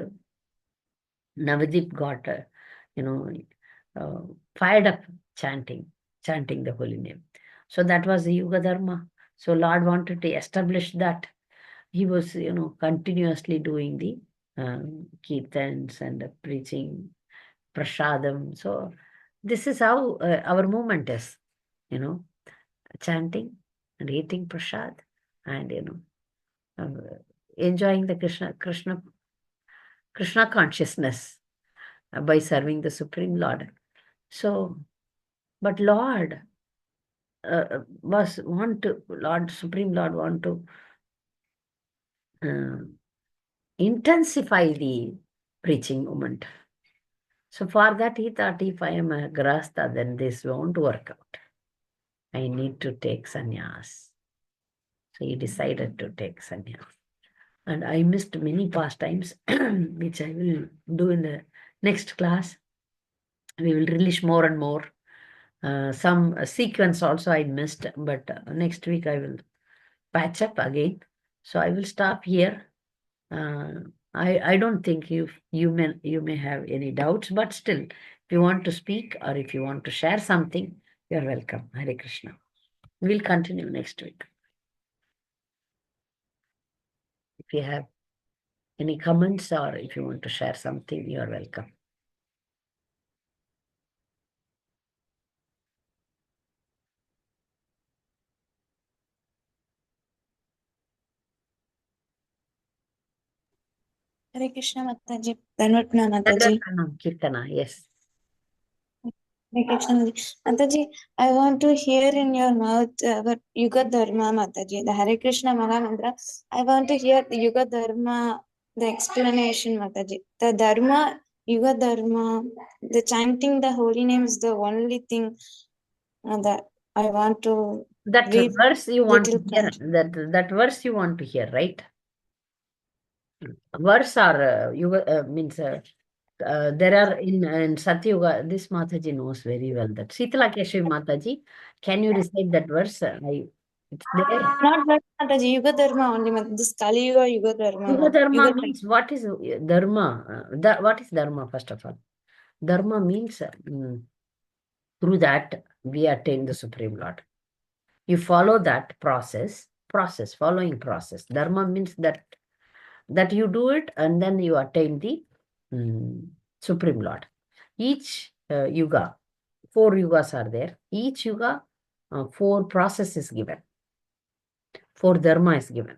Navadip got, you know, fired up chanting. chanting the holy name. So that was the Yuga Dharma. So Lord wanted to establish that. He was, continuously doing the kirtans and preaching prasadam. So this is how our movement is, chanting and eating prasad and, enjoying the Krishna consciousness by serving the Supreme Lord. So, but Lord Supreme Lord want to uh, intensify the preaching movement. So for that he thought, if I am a grasta, then this won't work out. I need to take sannyas. So he decided to take sannyas. And I missed many pastimes, which I will do in the next class. We will release more and more. Some sequence also I missed, but next week I will patch up again. So I will stop here. I don't think you may have any doubts, but still, if you want to speak or if you want to share something, you're welcome. Hare Krishna. We'll continue next week. If you have any comments or if you want to share something, you're welcome. Hare Krishna Mataji. Dhanvatna Mataji. Kirtana, yes. Hare Krishna Mataji. I want to hear in your mouth about Yuga Dharma Mataji. The Hare Krishna Maha Mantra. I want to hear the Yuga Dharma, the explanation Mataji. The Dharma, Yuga Dharma, the chanting the holy name is the only thing that I want to That read verse you want to little hear, that verse you want to hear, right? Verse are means there are in Satyuga. This Mataji knows very well that Sitala Keshav Mataji. Can you recite that verse? It's there. Not that Mataji, Yuga Dharma only. This Kali Yuga, Yuga Dharma. Yuga Dharma means what is Dharma? What is Dharma, first of all? Dharma means through that we attain the Supreme Lord. You follow that following process. Dharma means that you do it and then you attain the Supreme Lord. Each yuga, 4 yugas are there. Each yuga, 4 process is given. 4 dharma is given.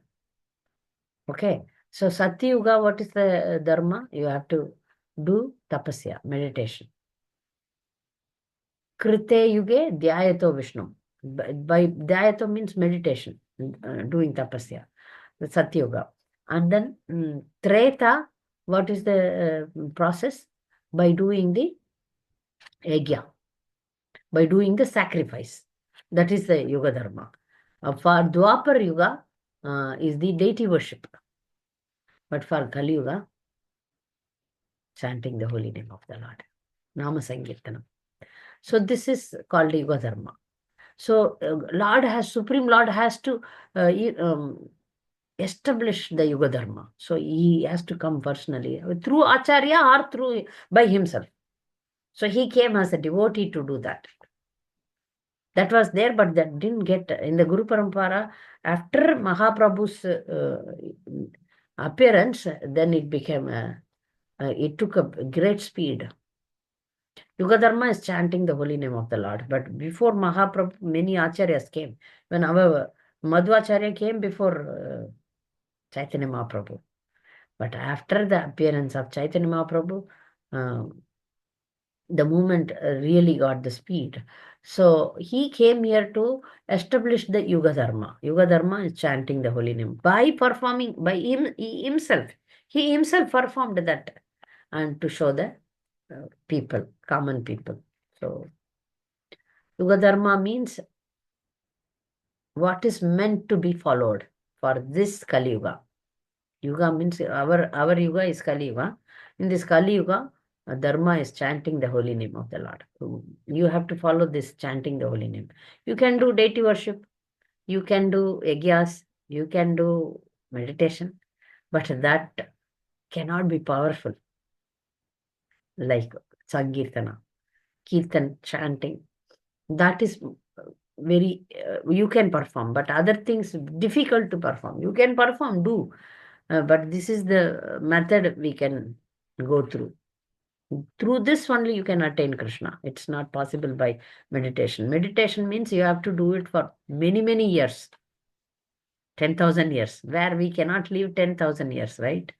Okay. So Satya Yuga, what is the dharma? You have to do tapasya, meditation. Krite yuge dhyayato Vishnu. By dhyayato means meditation, doing tapasya. The Satya Yuga. And then Treta, what is the process? By doing the yajna, by doing the sacrifice. That is the Yuga Dharma. For Dwapar Yuga is the deity worship. But for Kali Yuga, chanting the holy name of the Lord. Nama Sankirtanam. So this is called Yuga Dharma. So Supreme Lord has to establish the Yuga Dharma. So he has to come personally through Acharya or by himself. So he came as a devotee to do that. That was there, but that didn't get in the Guru Parampara. After Mahaprabhu's appearance, then it became it took a great speed. Yuga Dharma is chanting the holy name of the Lord. But before Mahaprabhu, many acharyas came. When our Madhvacharya came before Chaitanya Mahaprabhu. But after the appearance of Chaitanya Mahaprabhu, the movement really got the speed. So he came here to establish the Yuga Dharma. Yuga Dharma is chanting the holy name by performing, by himself. He himself performed that and to show the people, common people. So Yuga Dharma means what is meant to be followed for this Kali Yuga. Yuga means our Yuga is Kali Yuga. In this Kali Yuga, Dharma is chanting the holy name of the Lord. You have to follow this chanting the holy name. You can do deity worship. You can do yajnas. You can do meditation. But that cannot be powerful like Sankirtana, Kirtan chanting. That is very, you can perform, but other things difficult to perform. You can perform, do, but this is the method we can go through. Through this only you can attain Krishna. It's not possible by meditation. Meditation means you have to do it for many, many years, 10,000 years, where we cannot live 10,000 years, right?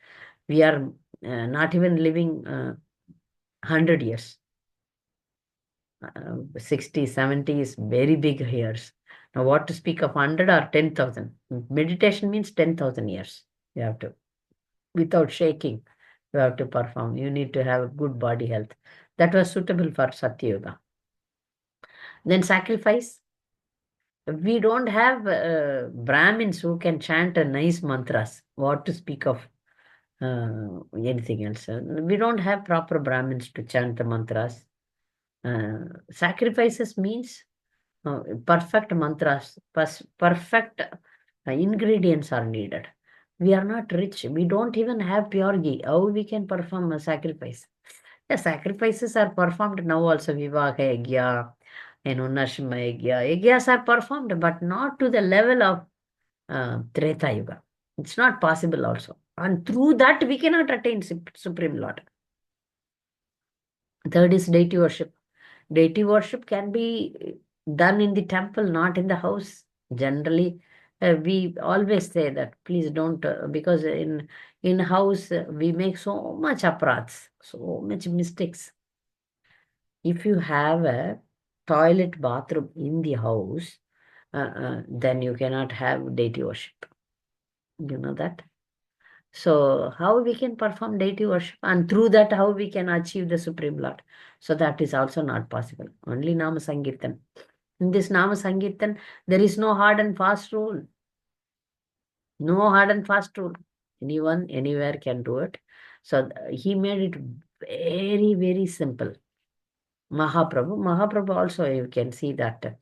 We are not even living 100 years. 60, 70 is very big years. Now, what to speak of 100 or 10,000? Meditation means 10,000 years. You have to, without shaking, you have to perform. You need to have good body health. That was suitable for Satya Yuga. Then sacrifice. We don't have Brahmins who can chant a nice mantras. What to speak of anything else? We don't have proper Brahmins to chant the mantras. Sacrifices means perfect mantras, perfect ingredients are needed. We are not rich. We don't even have pure ghee. How we can perform a sacrifice? The sacrifices are performed now also. Vivaha yagya, Narsimha yagya. Yagyas are performed, but not to the level of Treta Yuga. It's not possible also. And through that, we cannot attain Supreme Lord. Third is deity worship. Deity worship can be done in the temple, not in the house. Generally, we always say that please don't, because in house we make so much aparats, so much mistakes. If you have a toilet bathroom in the house, then you cannot have deity worship. You know that? So how we can perform deity worship, and through that how we can achieve the Supreme Lord? So that is also not possible. Only Nama Sankirtan. In this Nama Sankirtan, there is no hard and fast rule. No hard and fast rule. Anyone, anywhere can do it. So he made it very, very simple. Mahaprabhu also, you can see that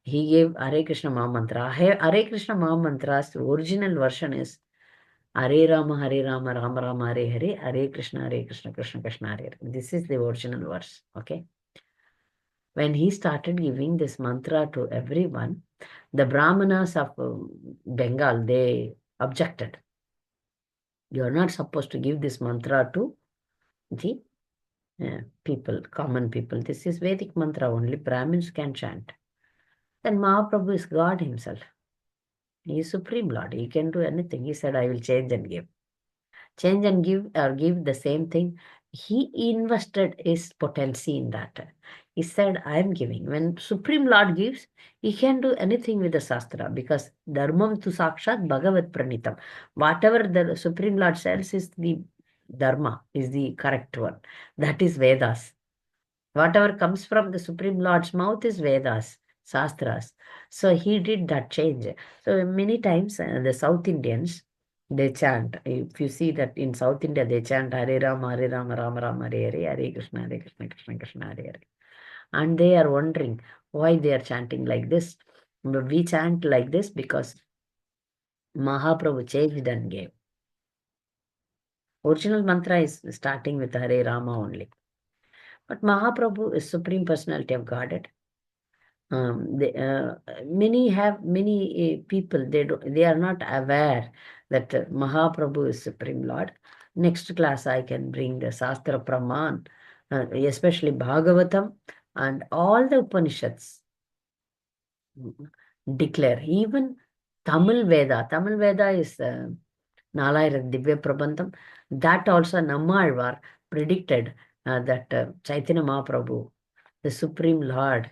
he gave Hare Krishna Mahamantra. Hare Krishna Mahamantra's original version is Hare Rama, Rama Rama, Hare Hare, Hare Krishna, Krishna Krishna, Hare Hare. This is the original verse. Okay. When he started giving this mantra to everyone, the Brahmanas of Bengal, they objected. You are not supposed to give this mantra to the people, common people. This is Vedic mantra, only Brahmins can chant. Then Mahaprabhu is God himself. He is Supreme Lord. He can do anything. He said, I will change and give. Change and give, or give the same thing. He invested his potency in that. He said, I am giving. When Supreme Lord gives, he can do anything with the Shastra, because Dharmam tu Sakshat Bhagavat Pranitam. Whatever the Supreme Lord says is the Dharma, is the correct one. That is Vedas. Whatever comes from the Supreme Lord's mouth is Vedas, Shastras. So he did that change. So many times the South Indians, they chant. If you see that in South India, they chant Hare Rama, Rama Rama, Hare Hare, Hare Krishna, Krishna Krishna, Hare Hare. And they are wondering why they are chanting like this. But we chant like this because Mahaprabhu changed and gave. Original mantra is starting with Hare Rama only. But Mahaprabhu is Supreme Personality of Godhead. Many people, they are not aware that Mahaprabhu is Supreme Lord. Next class I can bring the Shastra Praman, especially Bhagavatam and all the Upanishads declare. Even Tamil Veda is Nalayar Divya Prabandham. That also Nammalvar predicted that Chaitanya Mahaprabhu, the Supreme Lord,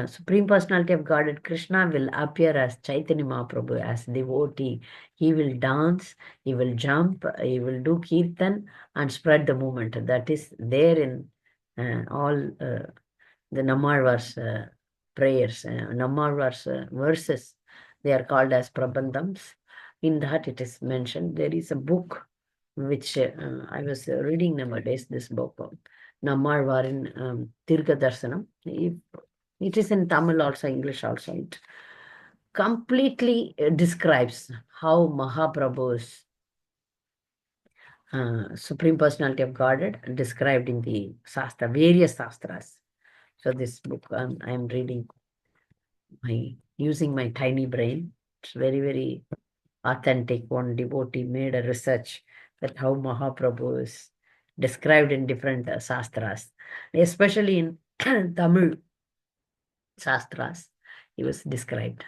Supreme Personality of Godhead, Krishna will appear as Chaitanya Mahaprabhu, as devotee. He will dance, he will jump, he will do kirtan and spread the movement. That is there in all the Nammalvar's prayers, Nammalvar's verses. They are called as Prabandhams. In that it is mentioned. There is a book which I was reading nowadays, this book, Nammalvar in Tirga Darsanam. It is in Tamil also, English also. It completely describes how Mahaprabhu's Supreme Personality of Godhead described in the Shastra, various Shastras. So this book I'm reading using my tiny brain. It's very, very authentic. One devotee made a research that how Mahaprabhu is described in different sastras, especially in Tamil sastras, he was described.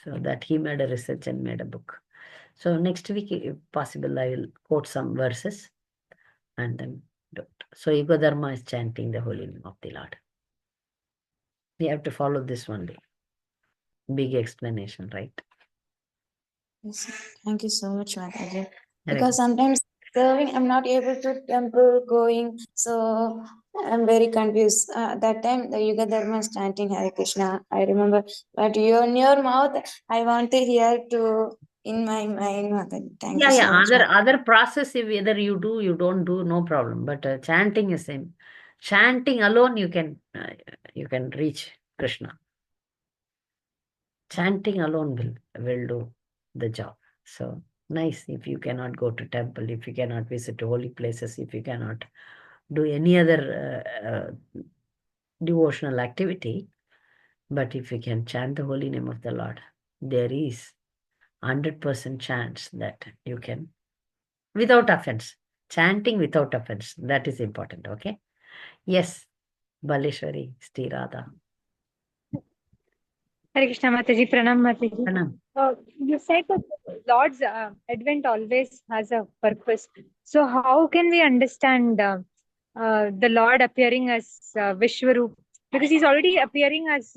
So that he made a research and made a book. So next week, if possible, I will quote some verses and then do it. So Yuga Dharma is chanting the holy name of the Lord. We have to follow this one day. Big explanation, right? Yes, thank you so much, Mataji. Hare Because sometimes serving, I'm not able to temple going, so I'm very confused. That time, the Yuga Dharma is chanting Hare Krishna, I remember. But you in your mouth, I want to hear to in my mind, Mataji. Thank you so much, Mataji. Other process, if either you do, you don't do, no problem. But chanting is same. Chanting alone, you can reach Krishna. Chanting alone will do the job. So nice if you cannot go to temple, if you cannot visit holy places, if you cannot do any other devotional activity, but if you can chant the holy name of the Lord, there is 100% chance that you can, without offense, chanting without offense. That is important. Okay. Yes, Baleshwari, Sri Radha. Hare Krishna Mataji, Pranam Mataji. Pranam. You said that Lord's advent always has a purpose. So how can we understand the Lord appearing as Vishwaroop? Because he's already appearing as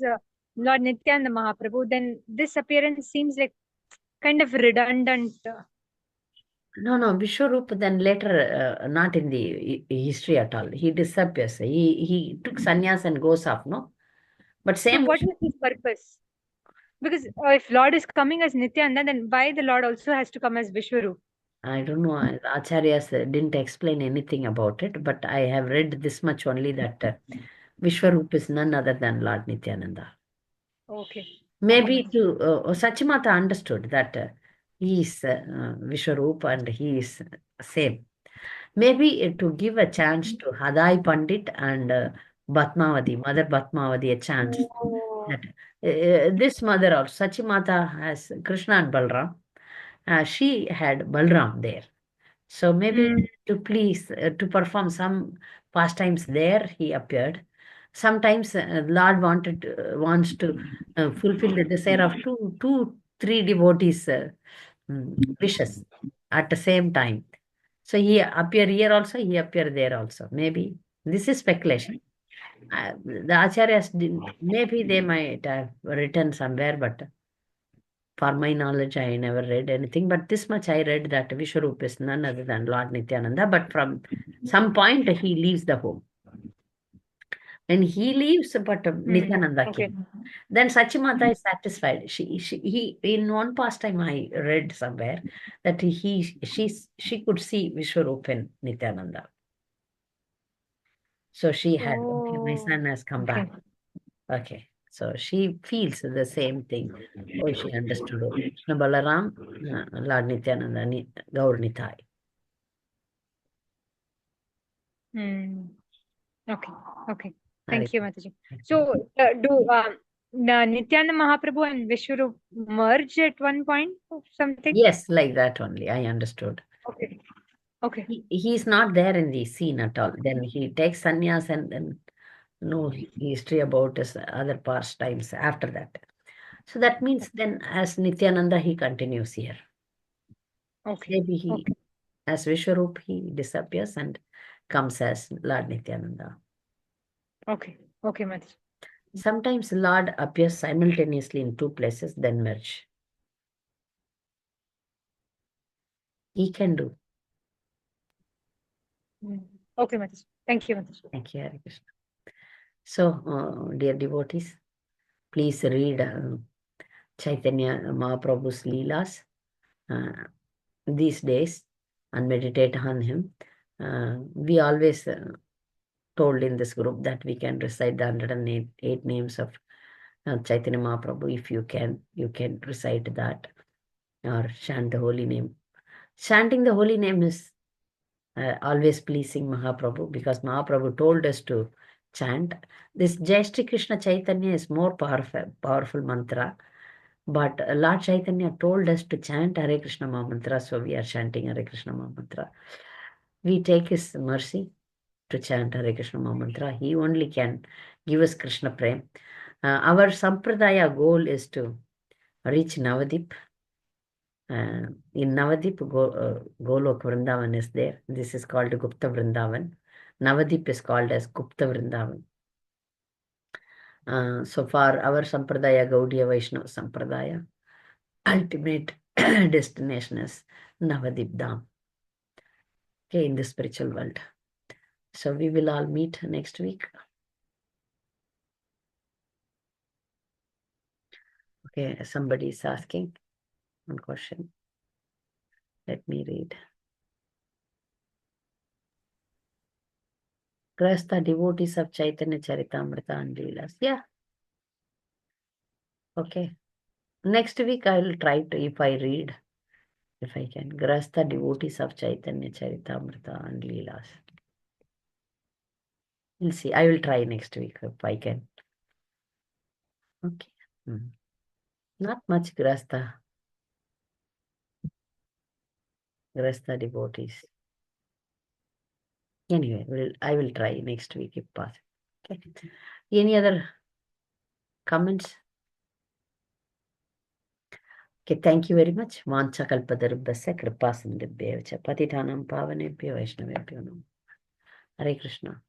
Lord Nityananda Mahaprabhu. Then this appearance seems like kind of redundant. No, Vishwarup then later, not in the history at all. He disappears. He took sannyas and goes off, no? But So same, what is his purpose? Because if Lord is coming as Nityananda, then why the Lord also has to come as Vishwaroop? I don't know. Acharyas didn't explain anything about it, but I have read this much only that Vishwarup is none other than Lord Nityananda. Okay. Maybe to Sachimata understood that he is Vishwarup and he is same. Maybe to give a chance to Hadai Pandit and Batmavati, Mother Batmavati, a chance Oh. that this mother also, Sachimata has Krishna and Balram. She had Balram there. So maybe Mm. to please, to perform some pastimes there, he appeared. Sometimes Lord wants to fulfill the desire of three devotees' wishes at the same time. So he appear here also, he appear there also. Maybe this is speculation. The acharyas didn't. Maybe they might have written somewhere, but for my knowledge, I never read anything. But this much I read that Vishwarup is none other than Lord Nityananda. But from some point, he leaves the home. When he leaves, but Nityananda Okay. came. Then Sachimata is satisfied. He in one pastime I read somewhere that she could see Vishwarup in Nityananda. So she had, okay, my son has come back. Okay. So she feels the same thing. Oh, she understood. Krishna Balaram, Lord Nityananda, Gaur Nitai. Okay. Okay. Hare Thank you, Mataji. So, do Nityananda Mahaprabhu and Vishwarup merge at one point or something? Yes, like that only. I understood. Okay. Okay. He's not there in the scene at all. Then he takes sannyas and then no history about his other pastimes after that. So that means then as Nityananda, he continues here. Okay. Maybe he, as Vishwarup, he disappears and comes as Lord Nityananda. Okay. Okay, Mataji. Sometimes Lord appears simultaneously in two places, then merge. He can do. Okay, Mataji. Thank you, Mataji. Thank you, Hare Krishna. So, dear devotees, please read Chaitanya Mahaprabhu's Leelas these days and meditate on him. We always told in this group that we can recite the 108 names of Chaitanya Mahaprabhu. If you can recite that or chant the holy name. Chanting the holy name is always pleasing Mahaprabhu because Mahaprabhu told us to chant. This Jai Shri Krishna Chaitanya is more powerful mantra. But Lord Chaitanya told us to chant Hare Krishna Mahamantra, so we are chanting Hare Krishna Mahamantra. We take his mercy to chant Hare Krishna Mahamantra. He only can give us Krishna Prem. Our Sampradaya goal is to reach Navadip. In Navadip, Golok Vrindavan is there. This is called Gupta Vrindavan. Navadip is called as Gupta Vrindavan. So for our Sampradaya, Gaudiya Vaishnava Sampradaya, ultimate destination is Navadip Dham. Okay, in the spiritual world. So we will all meet next week. Okay, somebody is asking one question. Let me read. Grasta devotees of Chaitanya Charitamrita and Leelas. Yeah. Okay. Next week I will try to, if I read, if I can. Grasta devotees of Chaitanya Charitamrita and Leelas. We'll see. I will try next week if I can. Okay. Not much Grasta devotees. Anyway, I will try next week if possible. Okay. Any other comments? Okay, thank you very much. Vancha kalpatarubhasya kripa sindhibhyevacha patitanam pavanebhyo vaishnavebhyo namo. Hare Krishna.